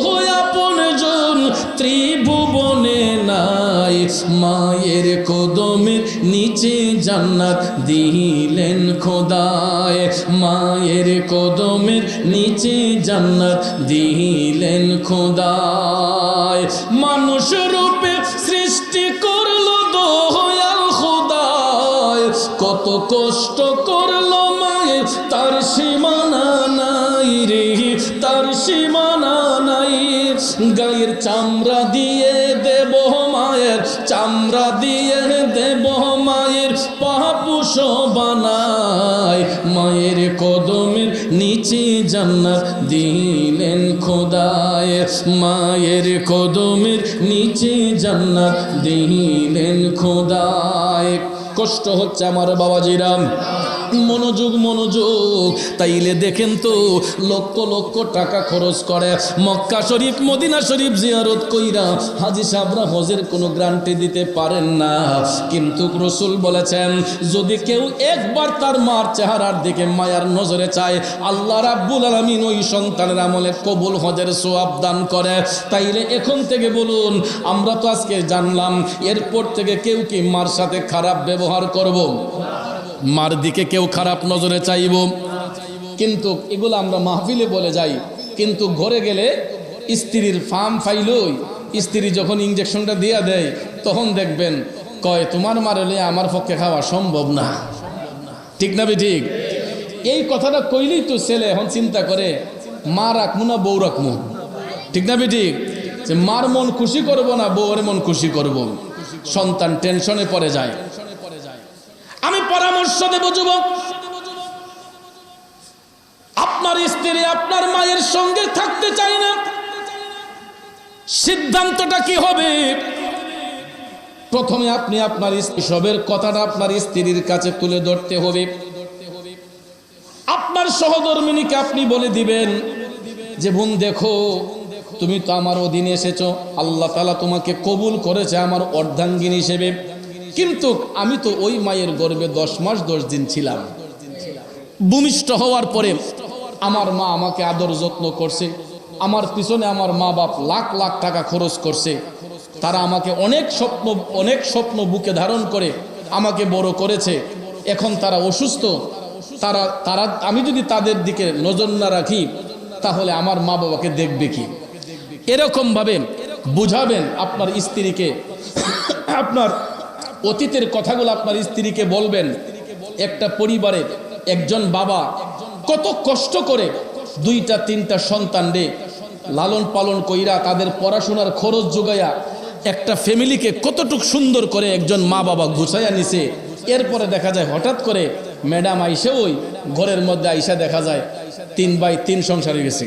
S1: আপনজন ত্রিভুবনে নাই, মায়ের কদমের নিচে জান্নাত দিলেন খোদায়, মায়ের কদমের নিচে জান্নাত দিলেন খোদায়। মানুষ রূপে সৃষ্টি করলো দয়াল খোদায়, কত কষ্ট করলো মায়ের তার সীমানা নাই রে, তার সীমানা নাই। গায়ের চামড়া দিয়ে দেব মায়ের, চামড়া দিয়ে দেব মায়ের পাপুষ বানায়, মায়ের কদমের নিচে জান্নাত দিলেন খোদায়, মায়ের কদমের নিচে জান্নাত দিলেন খোদায়। কষ্ট হচ্ছে আমার বাবাজিরা, মনোযোগ মনোযোগ। তাইলে দেখেন তো, লক্ষ লক্ষ টাকা খরচ করে মক্কা শরীফ, মদিনা শরীফ জিয়ারত কইরা হাজি সাহেবরা হজের কোনো গ্যারান্টি দিতে পারেন না। কিন্তু রাসূল বলেছেন, যদি কেউ একবার তার মার চেহারার দিকে মায়ার নজরে চায়, আল্লাহ রাব্বুল আলামিন ওই সন্তানের আমলে কবুল হজের সওয়াব দান করে। তাইলে এখন থেকে বলুন, আমরা তো আজকে জানলাম, এরপর থেকে কেউ কি মার সাথে খারাপ ব্যবহার করব? মার দিকে কেউ খারাপ নজরে চাইব? কিন্তু এগুলো আমরা মাহফিলে বলে যাই, কিন্তু ঘরে গেলে স্ত্রীর ফার্ম ফাইলই, স্ত্রী যখন ইঞ্জেকশনটা দিয়ে দেয় তখন দেখবেন কয়, তোমার মারলে আমার পক্ষে খাওয়া সম্ভব না। ঠিক না ঠিক? এই কথাটা কইলেই তো ছেলে এখন চিন্তা করে, মা রাখবো না বউ রাখবো। ঠিক না ঠিক? যে মার মন খুশি করব না বউয়ের মন খুশি করব, সন্তান টেনশনে পড়ে যায়। আমি পরামর্শ দেব যুবক, আপনার স্ত্রী আপনার মায়ের সঙ্গে থাকতে চায় না, সিদ্ধান্তটা কি হবে? প্রথমে আপনি আপনার সবের কথাটা আপনার স্ত্রীর কাছে তুলে ধরতে হবে। আপনার সহধর্মিনীকে আপনি বলে দিবেন যে, বোন দেখো, তুমি তো আমার অধীনে এসেছো, আল্লাহ তাআলা তোমাকে কবুল করেছে আমার অর্ধাঙ্গিনী হিসেবে, কিন্তু আমি তো ওই মায়ের গর্ভে 10 মাস 10 দিন ছিলাম। ভূমিষ্ঠ হওয়ার পরে আমার মা আমাকে আদর যত্ন করছে, আমার পিছনে আমার মা বাপ লাখ লাখ টাকা খরচ করছে, তারা আমাকে অনেক স্বপ্ন বুকে ধারণ করে আমাকে বড় করেছে। এখন তারা অসুস্থ, তারা আমি যদি তাদের দিকে নজর না রাখি তাহলে আমার মা বাবাকে দেখবে কি? এরকম ভাবে বুঝাবেন আপনার স্ত্রীকে, আপনার অতীতের কথাগুলো আপনার স্ত্রীকে বলবেন। একটা পরিবারে একজন বাবা কত কষ্ট করে 2টা 3টা সন্তান রে লালন পালন কইরা তাদের পড়াশোনার খরচ যোগাইয়া একটা ফ্যামিলিকে কতটুক সুন্দর করে একজন মা বাবা গুছাইয়া নিছে। এরপরে দেখা যায় হঠাৎ করে ম্যাডাম আইসে ওই ঘরের মধ্যে আইসা দেখা যায় 3 ভাই 3 সংসারে গেছে।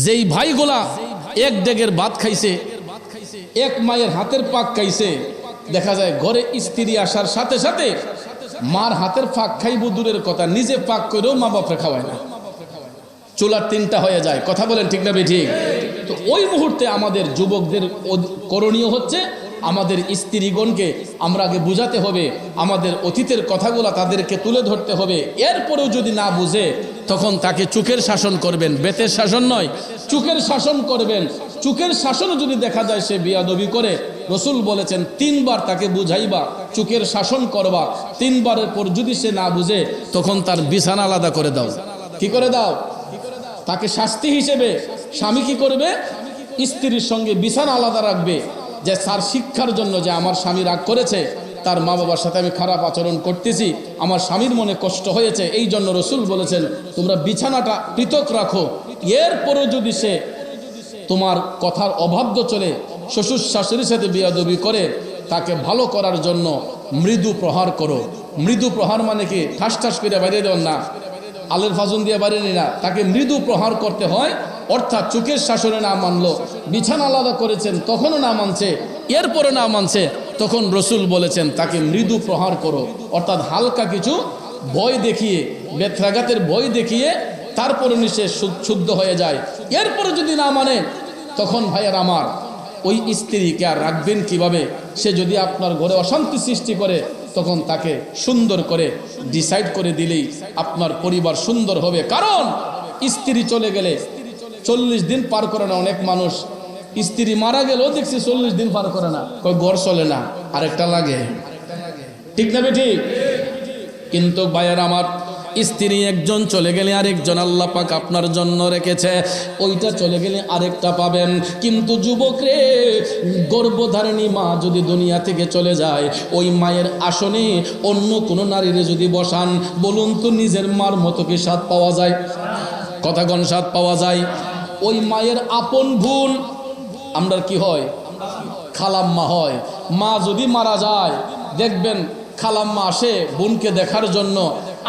S1: যেই ভাইগুলা এক ডেগের ভাত খাইছে, এক মায়ের হাতের পাক খাইছে, দেখা যায় ঘরে স্ত্রী আসার সাথে সাথে মার হাতের পাক খাইব দূরের কথা, নিজে পাক করেও মা বাপরে খাওয়ায় না, চুলার 3টা হয়ে যায়। কথা বলেন ঠিক না বেঠিক? তো ওই মুহূর্তে আমাদের যুবকদের করণীয় হচ্ছে আমাদের স্ত্রীগণকে আমরা আগে বুঝাতে হবে, আমাদের অতীতের কথাগুলো তাদেরকে তুলে ধরতে হবে। এরপরেও যদি না বুঝে তখন তাকে চোখের শাসন করবেন, বেতের শাসন নয়, চোখের শাসন করবেন। চোখের শাসনও যদি দেখা যায় সে বিয়াদবি করে, রসুল বলেছেন 3 বার তাকে বুঝাইবা, চোখের শাসন করবা। 3 বারের পর যদি সে না বুঝে তখন তার বিছানা আলাদা করে দাও। কি করে দাও? তাকে শাস্তি হিসেবে স্বামী কি করবে? স্ত্রীর সঙ্গে বিছানা আলাদা রাখবে, যে তার শিক্ষার জন্য, যে আমার স্বামী রাগ করেছে, তার মা বাবার সাথে আমি খারাপ আচরণ করতেছি, আমার স্বামীর মনে কষ্ট হয়েছে, এই জন্য রসুল বলেছেন তোমরা বিছানাটা পৃথক রাখো। এরপরও যদি সে তোমার কথার অবাধ্য চলে, শ্বশুর শাশুড়ির সাথে বিয়াদবি করে, তাকে ভালো করার জন্য মৃদু প্রহার করো। মৃদু প্রহার মানে কি ঠাস ঠাস করে বাইরে দেন না, আলের ফাজুন দিয়ে বাইরে নি না, তাকে মৃদু প্রহার করতে হয়। অর্থাৎ চোখের শাসনে না মানলো, বিছানা আলাদা করেছেন তখনও না মানছে, এরপরে না মানছে, তখন রসুল বলেছেন তাকে মৃদু প্রহার করো। অর্থাৎ হালকা কিছু ভয় দেখিয়ে, বেত্রাঘাতের ভয় দেখিয়ে তারপরে নিঃশেষ শুদ্ধ হয়ে যায়। এরপরে যদি না মানে তখন ভাইয়ার আমার ওই স্ত্রীকে আর রাখবেন কিভাবে? সে যদি আপনার ঘরে অশান্তি সৃষ্টি করে তখন তাকে সুন্দর করে ডিসাইড করে দিলেই আপনার পরিবার সুন্দর হবে। কারণ স্ত্রী চলে গেলে 40 দিন পার করে না অনেক মানুষ, স্ত্রী মারা গেলেও দেখছি 40 দিন পার করে না, কই ঘর চলে না, আরেকটা লাগে। ঠিক না বেঠিক? কিন্তু ভাইয়ার আমার স্ত্রী একজন চলে গেলে আরেকজন আল্লাহ পাক আপনার জন্য রেখেছে, ওইটা চলে গেলে আরেকটা পাবেন। কিন্তু যুবক রে, গর্ভধারিণী মা যদি দুনিয়া থেকে চলে যায়, ওই মায়ের আসনে অন্য কোনো নারীরে যদি বসান, বলুন তো নিজের মার মতো কি স্বাদ পাওয়া যায়? কথা কোন স্বাদ পাওয়া যায়? ওই মায়ের আপন বোন আমরা কি হয়? খালাম্মা হয়। মা যদি মারা যায় দেখবেন খালাম্মা আসে বোনকে দেখার জন্য,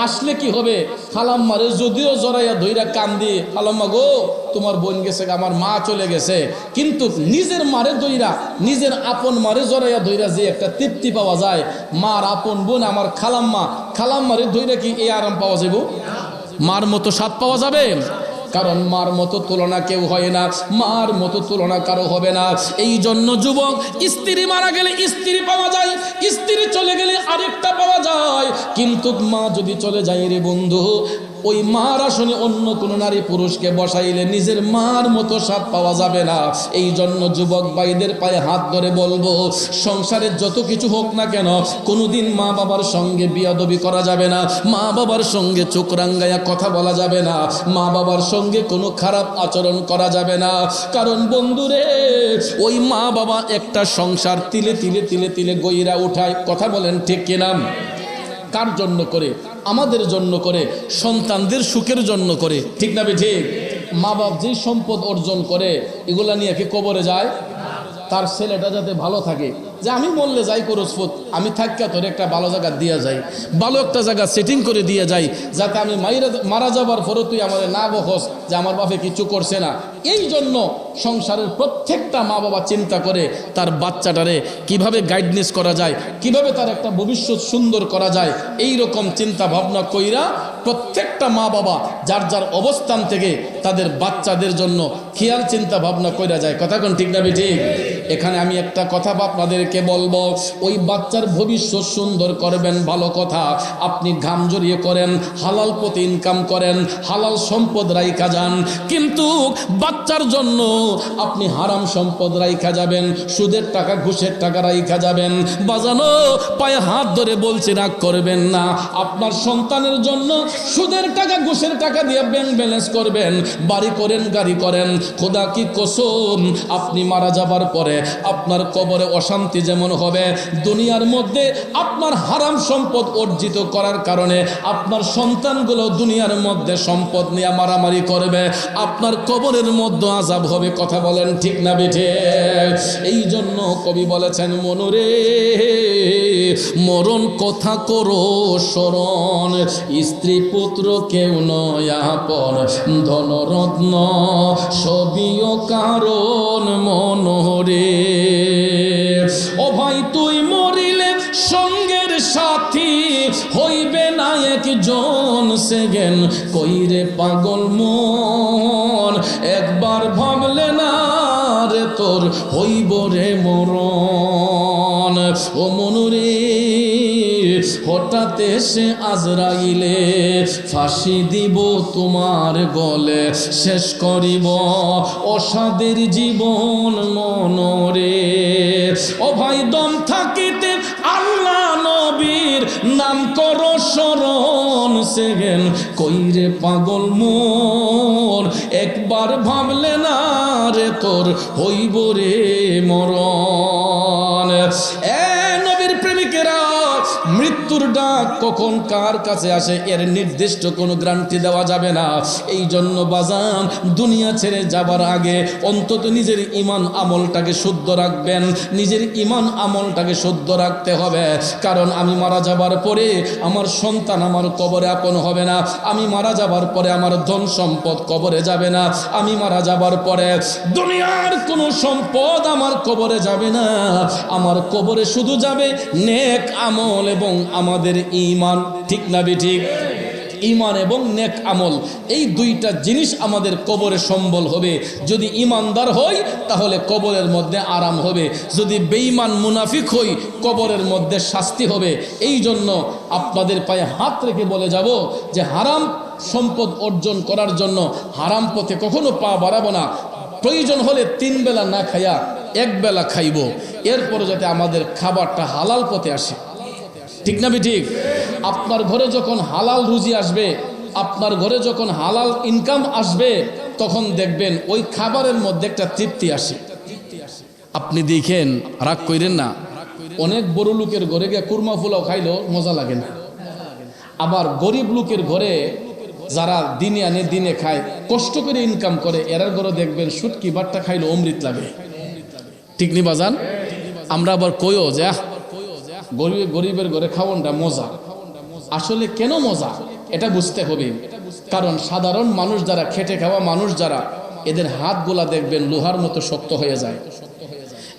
S1: আসলে কি হবে? খালাম্মারে যদিও জড়াইয়া ধইরা কান্দি, খালাম্মা গো তোমার বোন গেছে, আমার মা চলে গেছে, কিন্তু নিজের মারে ধইরা, নিজের আপন মারে জড়াইয়া ধইরা যে একটা তৃপ্তি পাওয়া যায়, মার আপন বোন আমার খালাম্মা, খালাম্মারে ধইরা কি এই আরাম পাওয়া যাবে? মার মতো স্বাদ পাওয়া যাবে? কারণ মার মতো তুলনা কেউ হয় না, মার মতো তুলনা কারো হবে না। এই জন্য যুবক, স্ত্রী মারা গেলে স্ত্রী পাওয়া যায়, স্ত্রী চলে গেলে আরেকটা পাওয়া যায়, কিন্তু মা যদি চলে যায় রে বন্ধু, ওই মার আসনে অন্য কোনো নারী পুরুষকে বসাইলে নিজের মার মতো স্বাদ পাওয়া যাবে না। এই জন্য যুবক ভাইদের পায়ে হাত ধরে বলবো, সংসারের যত কিছু হোক না কেন, কোনোদিন মা বাবার সঙ্গে বিয়াদবি করা যাবে না, মা বাবার সঙ্গে চোখ রাঙ্গাইয়া কথা বলা যাবে না, মা বাবার সঙ্গে কোনো খারাপ আচরণ করা যাবে না। কারণ বন্ধুরে, ওই মা বাবা একটা সংসার তিলে তিলে তিলে তিলে গইরা উঠায়। কথা বলেন ঠিক কিনা? কার জন্য করে? আমাদের জন্য করে, সন্তানদের সুখের জন্য করে। ঠিক না ঠিক? মা বাপ যে সম্পদ অর্জন করে এগুলা নিয়ে কি কবরে যায়? তার ছেলেটা যাতে ভালো থাকে, যে আমি মরলে যাই করসফুত, আমি থাকিয়া তোর একটা ভালো জায়গা দিয়ে যাই, ভালো একটা জায়গা সেটিং করে দিয়ে যাই, যাতে আমি মারা যাবার পরে তুই আমার না বকস যে আমার বাপে কিছু করছে না, এই জন্য সংসারের প্রত্যেকটা মা বাবা চিন্তা করে তার বাচ্চাটারে কিভাবে গাইডনেস করা যায়, কিভাবে তার একটা ভবিষ্যৎ সুন্দর করা যায়, এই রকম চিন্তা ভাবনা কইরা প্রত্যেকটা মা বাবা যার যার অবস্থান থেকে তাদের বাচ্চাদের জন্য খেয়াল চিন্তা ভাবনা কইরা যায়। কথা কোন ঠিক না ঠিক? এখানে আমি একটা কথা আপনাদেরকে বলবো, ওই বাচ্চার ভবিষ্যৎ সুন্দর করবেন ভালো কথা, আপনি ঘাম জড়িয়ে করেন, হালাল পথে ইনকাম করেন, হালাল সম্পদ রাইখা যান, কিন্তু বাচ্চার জন্য আপনি হারাম সম্পদ রাইখা যাবেন, সুদের টাকা ঘুষের টাকা রাইখা যাবেন। বাজানো পায়ে হাত ধরে বলছি রাগ করবেন না, আপনার সন্তানের জন্য সুদের টাকা ঘুষের টাকা দিয়ে ব্যাংক ব্যালেন্স করবেন, বাড়ি করেন, গাড়ি করেন, খোদা কি কসম আপনি মারা যাবার পরে আপনার কবরে অশান্তি যেমন হবে, দুনিয়ার মধ্যে আপনার হারাম সম্পদ অর্জিত করার কারণে আপনার সন্তানগুলো দুনিয়ার মধ্যে সম্পদ নিয়ে মারামারি করবে, আপনার কবরের মধ্যে আযাব হবে। কথা বলেন ঠিক না বেঠে? এই জন্য কবি বলেছেন, মনুরে মরণ কথা করো স্মরণ, স্ত্রী পুত্র কেউ নয় আপন, ধনরত্ন সবিও কারণ মনোরে। ও ভাই তুই মরিলে সঙ্গের সাথী হইবে না একজন, সেগেন কইরে পাগল মন, একবার ভাবলে না রে তোর হইব রে মরণ। ও মনুরে হঠাৎ এসে আজরাইলে ফাঁসি দিব তোমার গলে, শেষ করিব অসাদের জীবন মনরে। ও ভাই দম থাকিতে আল্লাহ নবীর নাম করো স্মরণ, সেগেন কইরে পাগল মন, একবার ভাবলে না রে তোর হইব রে মরণ। নবীর প্রেমিকেরা, মৃত্যুর ডাক কখন কার কাছে আসে এর নির্দিষ্ট কোনো গ্যারান্টি দেওয়া যাবে না। এই জন্য বাজান, দুনিয়া ছেড়ে যাবার আগে অন্তত নিজের ঈমান আমলটাকে শুদ্ধ রাখবেন, নিজের ঈমান আমলটাকে শুদ্ধ রাখতে হবে। কারণ আমি মারা যাবার পরে আমার সন্তান আমার কবরে আপন হবে না, আমি মারা যাবার পরে আমার ধন সম্পদ কবরে যাবে না, আমি মারা যাবার পরে দুনিয়ার কোনো সম্পদ আমার কবরে যাবে না, আমার কবরে শুধু যাবে নেক আমল এবং আমাদের ঈমান। ঠিক না বেঠিক? ঈমান এবং নেক আমল, এই দুইটা জিনিস আমাদের কবরে সম্বল হবে। যদি ঈমানদার হই তাহলে কবরের মধ্যে আরাম হবে, যদি বেঈমান মুনাফিক হই কবরের মধ্যে শাস্তি হবে। এই জন্য আপনাদের পায়ে হাত রেখে বলে যাব যে হারাম সম্পদ অর্জন করার জন্য হারাম পথে কখনো পা বাড়াবো না। প্রয়োজন হলে 3 বেলা না খাইয়া 1 বেলা খাইব, এরপরে যাতে আমাদের খাবারটা হালাল পথে আসে। ঠিক না ঠিক? আপনার ঘরে যখন হালাল রুজি আসবে, আপনার ঘরে যখন হালাল ইনকাম আসবে, তখন দেখবেন ওই খাবারের মধ্যে একটা তৃপ্তি আসে। আপনি দেখেন, রাগ কইরেন না, অনেক বড় লোকের ঘরে গিয়ে কুরমা পোলাও খাইলো মজা লাগে না, আবার গরিব লোকের ঘরে যারা দিনে আনে দিনে খায়, কষ্ট করে ইনকাম করে, এরার ঘরে দেখবেন শুটকি বাট্টা খাইলো অমৃত লাগে। ঠিক নি বাজান? আমরা আবার কইও যে গরিবের ঘরে খাওয়ানটা মজা। আসলে কেন মজা এটা বুঝতে হবে। কারণ সাধারণ মানুষ যারা, খেটে খাওয়া মানুষ যারা, এদের হাতগুলা দেখবেন লোহার মতো শক্ত হয়ে যায়।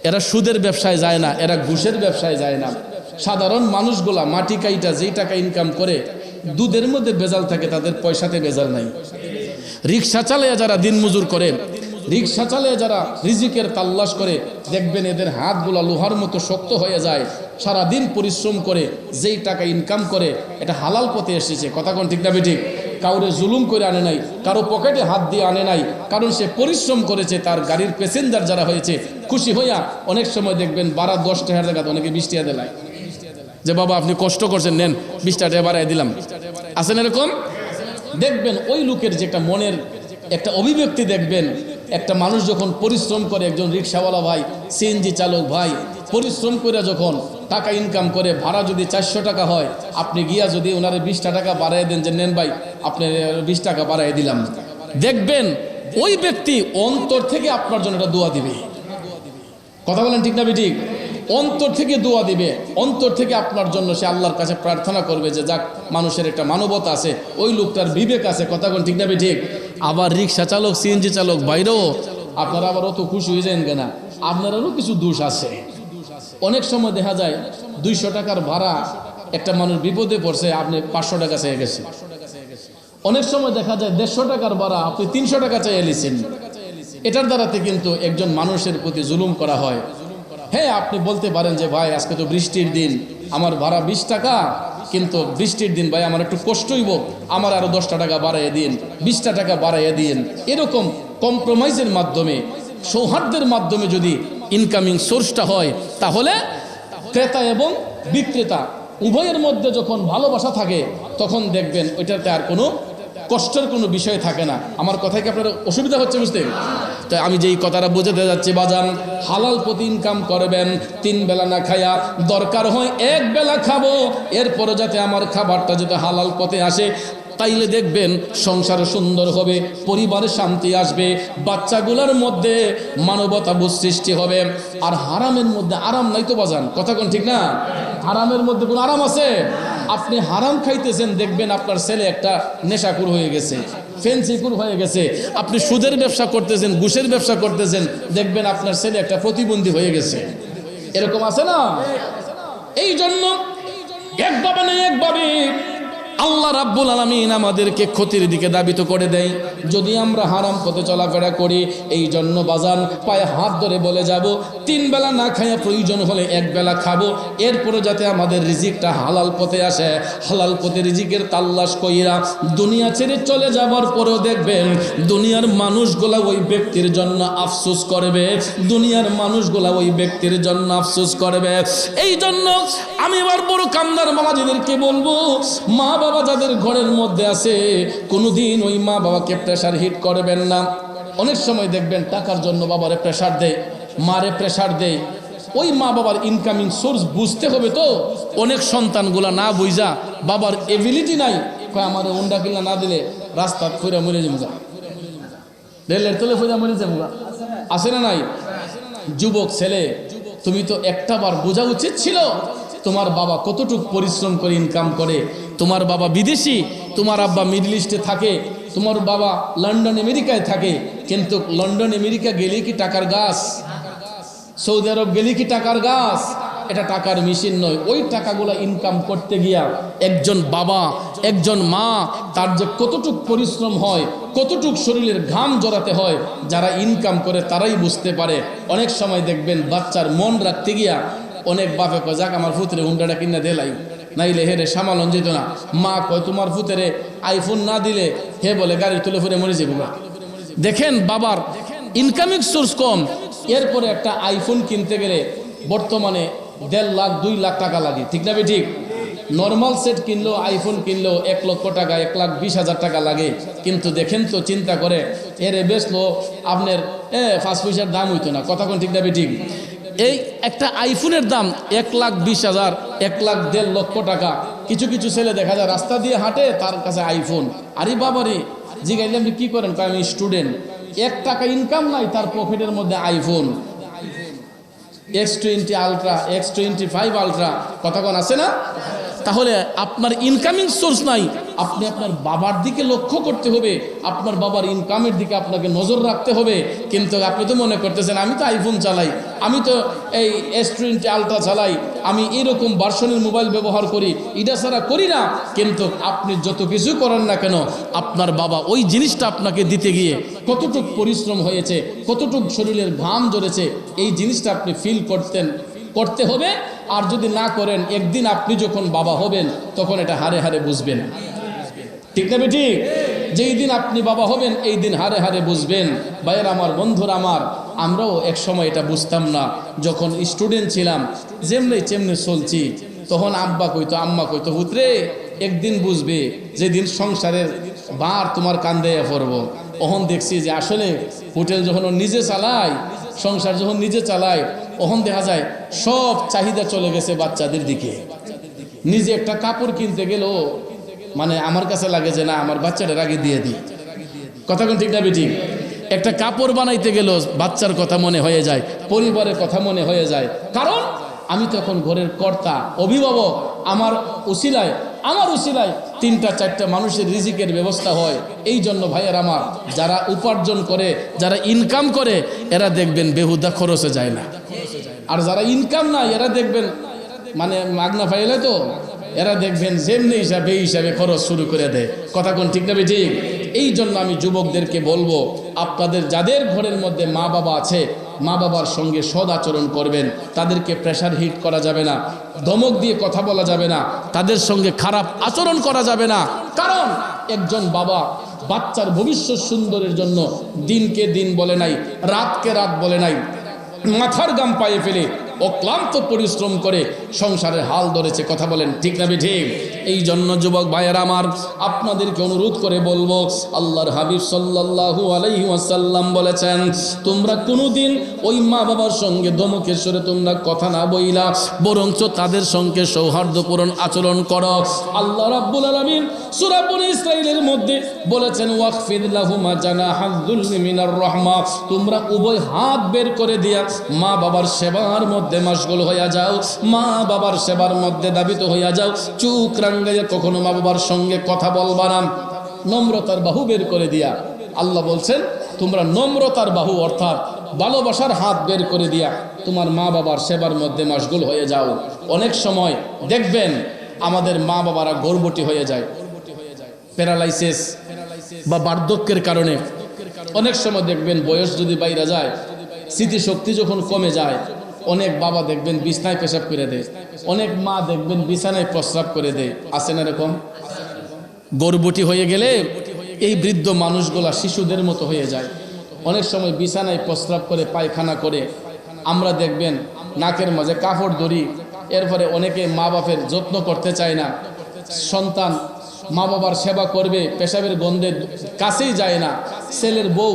S1: এরা সুদের ব্যবসায় যায় না, এরা ঘুষের ব্যবসায় যায় না। সাধারণ মানুষগুলা মাটি কাইটা যেই টাকা ইনকাম করে, দুধের মধ্যে ভেজাল থাকে, তাদের পয়সাতে ভেজাল নাই। রিক্সা চালিয়ে যারা দিন মজুর করে, রিক্সা চালিয়ে যারা রিজিকের তাল্লাশ করে, দেখবেন এদের হাতগুলা লোহার মতো শক্ত হয়ে যায়। সারাদিন পরিশ্রম করে যেই টাকা ইনকাম করে, এটা হালাল পথে এসেছে। কথা কোন ঠিক না বেঠিক? কাউরে জুলুম করে আনে নাই, কারো পকেটে হাত দিয়ে আনে নাই, কারণ সে পরিশ্রম করেছে। তার গাড়ির প্যাসেঞ্জার যারা হয়েছে খুশি হইয়া অনেক সময় দেখবেন 12-10 টাকার জায়গাতে অনেকে 20 টাকা দেয়, যে বাবা আপনি কষ্ট করছেন, নেন 20 টাকা বাড়াই দিলাম। আছেন এরকম? দেখবেন ওই লোকের যে একটা মনের একটা অভিব্যক্তি দেখবেন। একটা মানুষ যখন পরিশ্রম করে, একজন রিক্সাওয়ালা ভাই, সিএনজি চালক ভাই পরিশ্রম করে যখন টাকা ইনকাম করে, ভাড়া যদি 400 টাকা হয়, আপনি গিয়া যদি ওনারে 20 টাকা বাড়াই দেন, যে নেন ভাই আপনি 20 টাকা বাড়াই দিলাম, দেখবেন ওই ব্যক্তি অন্তর থেকে আপনার জন্য একটা দোয়া দিবে। কথা বলেন ঠিক না ঠিক? অন্তর থেকে দোয়া দিবে, অন্তর থেকে আপনার জন্য সে আল্লাহর কাছে প্রার্থনা করবে যে যাক, মানুষের একটা মানবতা আছে, ওই লোকটার বিবেক আছে, কথা কোন ঠিক না ঠিক। আবার রিক্সা চালক, সিএনজি চালক বাইরেও আপনারা আবার অত খুশি হয়ে যান কেনা, আপনারারও কিছু দোষ আছে। অনেক সময় দেখা যায় 200 টাকার ভাড়া একটা মানুষ বিপদে পড়ছে, আপনি 500 টাকা চেয়ে গেছেন। অনেক সময় দেখা যায় 150 টাকার ভাড়া আপনি 300 টাকা চেয়ে এলিছেন। এটার দ্বারাতে কিন্তু একজন মানুষের প্রতি জুলুম করা হয়। হ্যাঁ, আপনি বলতে পারেন যে ভাই আজকে তো বৃষ্টির দিন, আমার ভাড়া 20 টাকা, কিন্তু বৃষ্টির দিন ভাই আমার একটু কষ্ট হইব, আমার আরো 10 টাকা বাড়াইয়ে দিন, 20 টাকা বাড়াইয়ে দিন। এরকম কম্প্রোমাইজের মাধ্যমে, সৌহার্দ্যের মাধ্যমে যদি ইনকামিং সোর্সটা হয়, তাহলে ক্রেতা এবং বিক্রেতা উভয়ের মধ্যে যখন ভালোবাসা থাকে, তখন দেখবেন ওইটাতে আর কোনো কষ্টের কোনো বিষয় থাকে না। আমার কথায় কি আপনার অসুবিধা হচ্ছে বুঝতে? তাই আমি যেই কথাটা বোঝাতে যাচ্ছি, বাজান, হালাল পথে ইনকাম করবেন, 3 বেলা না খায়া দরকার হয় 1 বেলা খাবো, এরপরে যাতে আমার খাবারটা যাতে হালাল পথে আসে, তাইলে দেখবেন সংসার সুন্দর হবে, পরিবারে শান্তি আসবে, বাচ্চাগুলোর মধ্যে মানবতাবোধ সৃষ্টি হবে। আর হারামের মধ্যে আরাম নাই তো বাজান, কথা কোন ঠিক না? হারামের মধ্যে কোনো আরাম আছে? আপনি হারাম খাইতেছেন, দেখবেন আপনার ছেলে একটা নেশাকুর হয়ে গেছে, ফেন্সিকুর হয়ে গেছে। আপনি সুদের ব্যবসা করতেছেন, ঘুষের ব্যবসা করতেছেন, দেখবেন আপনার ছেলে একটা প্রতিবন্ধী হয়ে গেছে। এরকম আছে না? এই জন্য একভাবে না একভাবে আল্লাহ রাব্বুল আলামিন আমাদেরকে ক্ষতির দিকে ধাবিত করে দেয় যদি আমরা হারাম পথে চলাফেরা করি। এই জন্য বাজান, পায়ে হাত ধরে বলে যাব, 3 বেলা না খাইয়া প্রয়োজন হলে 1 বেলা খাবো, এরপরে যাতে আমাদের রিজিকটা হালাল পথে আসে। হালাল পথে রিজিকের তাল্লাশ কইরা দুনিয়া ছেড়ে চলে যাবার পরেও দেখবেন দুনিয়ার মানুষগুলা ওই ব্যক্তির জন্য আফসোস করবে, দুনিয়ার মানুষগুলা ওই ব্যক্তির জন্য আফসোস করবে। এই জন্য আমি এবার বড় কামদার বাবাজিদেরকে বলবো, মা বাবা যাদের ঘরের মধ্যে আছে, কোনোদিন ওই মা বাবাকে প্রেসার হিট করবেন না। অনেক সময় দেখবেন টাকার জন্য বাবারে প্রেসার দেয়, মারে প্রেসার দেয়। ওই মা বাবার ইনকামিং সোর্স বুঝতে হবে। তো অনেক সন্তানগুলা না বুঝা, বাবার এবিলিটি নাই, কয় আমার উন্ডা কিনা না দিলে রাস্তা ফুরা মরে যাবো, রেলের তলে ফুরা মরে যাবো, আছে না নাই? যুবক ছেলে, তুমি তো একটা বার বোঝা উচিত ছিল তোমার বাবা কতটুকু পরিশ্রম করে ইনকাম করে। তোমার বাবা বিদেশি, তোমার আব্বা মিডল ইস্টে থাকে, তোমার বাবা লন্ডন আমেরিকায় থাকে, কিন্তু লন্ডন আমেরিকা গেলে কি টাকার গাছ? সৌদি আরব গেলে কি টাকার গাছ? এটা টাকার মেশিন নয়। ওই টাকাগুলো ইনকাম করতে গিয়া একজন বাবা, একজন মা, তার যে কতটুক পরিশ্রম হয়, কতটুক শরীরের ঘাম জড়াতে হয়, যারা ইনকাম করে তারাই বুঝতে পারে। অনেক সময় দেখবেন বাচ্চার মন রাখতে গিয়া অনেক বাপে কয়, যাক আমার ফুতরে হুন্ডাটা কিনা দেলাই, নাইলে হেরে সামালন যেত না। মা কয়, তোমার ফুতেরে আইফোন না দিলে হে বলে গাড়ি তুলে ফুরে মরে যাবো। দেখেন বাবার ইনকামিং সোর্স কম, এরপরে একটা আইফোন কিনতে গেলে বর্তমানে 1.5 লাখ 2 লাখ টাকা লাগে, ঠিক না ঠিক? নর্মাল সেট কিনলো, আইফোন কিনলো 1 লক্ষ টাকা, 1,20,000 টাকা লাগে। কিন্তু দেখেন তো, চিন্তা করে, এরে বেচলো আপনার 5 পয়সার দাম হইতো না, কথা কোন ঠিক না ঠিক? এই একটা আইফোনের দাম 1,20,000, 1,50,000 লক্ষ টাকা। কিছু কিছু ছেলে দেখা যায় রাস্তা দিয়ে হাঁটে, তার কাছে আইফোন। আরে বাবারে, জিগাইলে আপনি কি করেন? আমি স্টুডেন্ট, 1 টাকা ইনকাম নাই, তার পকেটের মধ্যে iPhone X20 ultra, X25 ultra, কথা কোন আছে না? তাহলে আপনার ইনকামিং সোর্স নাই, আপনি আপনার বাবার দিকে লক্ষ্য করতে হবে, আপনার বাবার ইনকামের দিকে আপনাকে নজর রাখতে হবে। কিন্তু আপনি তো মনে করতেছেন আমি তো আইফোন চালাই, আমি তো এই S20 আলট্রা চালাই, আমি এরকম ভার্সনের মোবাইল ব্যবহার করি, এটা ছাড়া করি না। কিন্তু আপনি যত কিছু করেন না কেন, আপনার বাবা ওই জিনিসটা আপনাকে দিতে গিয়ে কতটুকু পরিশ্রম হয়েছে, কতটুকু শরীরের ঘাম ঝরেছে, এই জিনিসটা আপনি ফিল করতে হবে। আর যদি না করেন, একদিন আপনি যখন বাবা হবেন তখন এটা হারে হারে বুঝবেন, ঠিক না ঠিক? যেই দিন আপনি বাবা হবেন এই দিন হারে হারে বুঝবেন। ভাইয়ের আমার, বন্ধুরা আমার, আমরাও এক সময় এটা বুঝতাম না। যখন স্টুডেন্ট ছিলাম, যেমনি চেমনি চলছি, তখন আব্বা কইতো, আম্মা কইতো, হুতরে একদিন বুঝবে, যেদিন সংসারের বার তোমার কান্দে পড়বো। তখন দেখছি যে আসলে হোটেল যখন নিজে চালায়, সংসার যখন নিজে চালায়, তখন দেখা যায় সব চাহিদা চলে গেছে বাচ্চাদের দিকে। নিজে একটা কাপড় কিনতে গেলেও মানে আমার কাছে লাগে যে না, আমার বাচ্চাটার আগে দিয়ে দিই, কথা কোন ঠিক না বেঠিক? একটা কাপড় বানাইতে গেলেও বাচ্চার কথা মনে হয়ে যায়, পরিবারের কথা মনে হয়ে যায়। কারণ আমি তো এখন ঘরের কর্তা, অভিভাবক, আমার উসিলায় 3টা 4টা মানুষের রিজিকের ব্যবস্থা হয়। এই জন্য ভাইয়ের আমার, যারা উপার্জন করে, যারা ইনকাম করে, এরা দেখবেন বেহুদা খরচে যায় না। আর যারা ইনকাম নাই, এরা দেখবেন মানে মাগনা ফাইলে তো, এরা দেখবেন যেমনি হিসাবে খরচ শুরু করে দেয়। কথা কোন ঠিক না ঠিক? এই জন্য আমি যুবকদেরকে বলবো, আপনাদের যাদের ঘরের মধ্যে মা বাবা আছে, মা বাবার সঙ্গে সদ আচরণ করবেন। তাদেরকে প্রেশার হিট করা যাবে না, ধমক দিয়ে কথা বলা যাবে না, তাদের সঙ্গে খারাপ আচরণ করা যাবে না। কারণ একজন বাবা বাচ্চার ভবিষ্যৎ সুন্দরের জন্য দিনকে দিন বলে নাই, রাতকে রাত বলে নাই, মাথার গাম পায়ে ফেলে অক্লান্ত পরিশ্রম করে সংসারের হাল ধরেছে। কথা বলেন ঠিক না ঠিক? এই জন্য যুবক ভাইয়েরা আমার, আপনাদেরকে অনুরোধ করে বলবো, আল্লাহর হাবিব সাল্লাল্লাহু আলাইহি ওয়াসাল্লাম বলেছেন, তোমরা কোনোদিন ওই মা বাবার সঙ্গে ধমকের সুরে তোমরা কথা না বইলা, বরঞ্চ তাদের সঙ্গে সৌহার্দ্যপূর্ণ আচরণ করো। আল্লাহ রাব্বুল আলামিন সূরা বনী ইসরাঈলের মধ্যে বলেছেন, ওয়াকফিদ লাহুমা জানাহায যুল্লি মিনার রাহমা, তোমরা উভয় হাত বের করে দিয়া মা বাবার সেবার মধ্যে মশগুল হইয়া যাও, মা বাবার সেবার মধ্যে দাবিত হইয়া যাও। চুপ রাঙ্গাইয়া কখনো মা বাবার সঙ্গে কথা বলবা না, নম্রতার বাহু বের করে দিয়া। আল্লাহ বলছেন, তোমরা নম্রতার বাহু অর্থাৎ ভালোবাসার হাত বের করে দিয়া তোমার মা বাবার সেবার মধ্যে মশগুল হয়ে যাও। অনেক সময় দেখবেন আমাদের মা বাবারা গর্ভবতী হয়ে যায়, প্যারালাইসিস বা বার্ধক্যের কারণে। অনেক সময় দেখবেন বয়স যদি বাইরে যায়, স্মৃতিশক্তি যখন কমে যায়, অনেক বাবা দেখবেন বিছানায় পেশাব করে দেয়, অনেক মা দেখবেন বিছানায় প্রস্রাব করে দেয়। আছে না এরকম? গর্ভবতী হয়ে গেলে এই বৃদ্ধ মানুষগুলা শিশুদের মতো হয়ে যায়। অনেক সময় বিছানায় প্রস্রাব করে, পায়খানা করে। আমরা দেখবেন নাকের মাঝে কাপড় ধরি। এরপরে অনেকে মা বাপের যত্ন করতে চায় না, সন্তান মা বাবার সেবা করবে, পেশাবের গন্ধে কাছেই যায় না। ছেলের বউ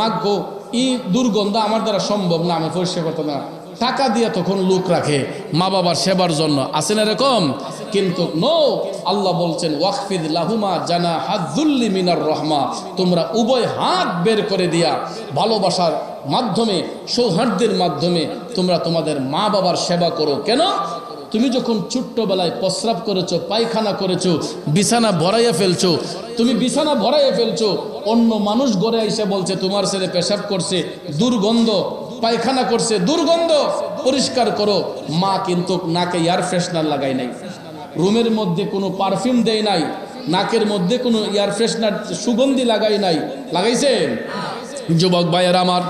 S1: মাগ্য, ই দুর্গন্ধ, আমার দ্বারা সম্ভব না, আমি পরিষ্কার করতে না। টাকা দিয়ে তখন লোক রাখে মা বাবার সেবার জন্য। আছে না এরকম? কিন্তু নো, আল্লাহ বলছেন, ওয়াকফিদ লাহুমা জানাহায যুল্লি মিনার রাহমা, তোমরা উভয় হাত বের করে দিয়া ভালোবাসার মাধ্যমে, সৌহার্দ্যের মাধ্যমে তোমরা তোমাদের মা বাবার সেবা করো। কেন? তুমি যখন ছোট্টবেলায় প্রস্রাব করেছো, পায়খানা করেছো, বিছানা ভরাইয়া ফেলছো, তুমি বিছানা ভরাইয়া ফেলছো, অন্য মানুষ ঘরে এসে বলছে তোমার ছেলে পেশাব করছে, দুর্গন্ধ, পায়খানা করছে, দুর্গন্ধ, পরিষ্কার করো। মা কিন্তু নাকে এয়ার ফ্রেশনার লাগাই নাই, রুমের মধ্যে কোনো পারফিউম দেয় নাই, নাকের মধ্যে কোনো এয়ার ফ্রেশনার সুগন্ধি লাগাই নাই। লাগাইছে? যুবক ভাইয়ের আমার,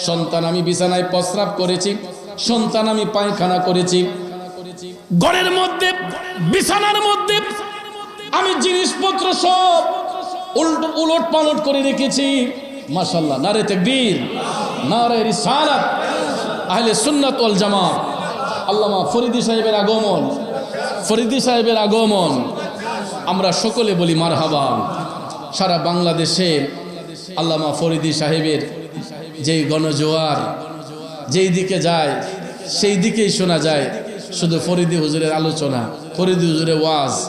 S1: সন্তান আমি বিছানায় প্রস্রাব করেছি, সন্তান আমি পায়খানা করেছি, ঘরের মধ্যে বিছানার মধ্যে আমি জিনিসপত্র সব উলট পালট করে রেখেছি। মাশাআল্লাহ, নারে তাকবীর, নারে রিসালাত, আহলে সুন্নাত ওয়াল জামাত। আল্লামা ফরিদী সাহেবের আগমন, ফরিদী সাহেবের আগমন, আমরা সকলে বলি মারহাবা। সারা বাংলাদেশে আল্লামা ফরিদী সাহেবের যেই গণজোয়ার যেই দিকে যায়, সেই দিকেই শোনা যায় শুধু ফরিদী হুজুরের আলোচনা, ফরিদী হুজুরের ওয়াজ।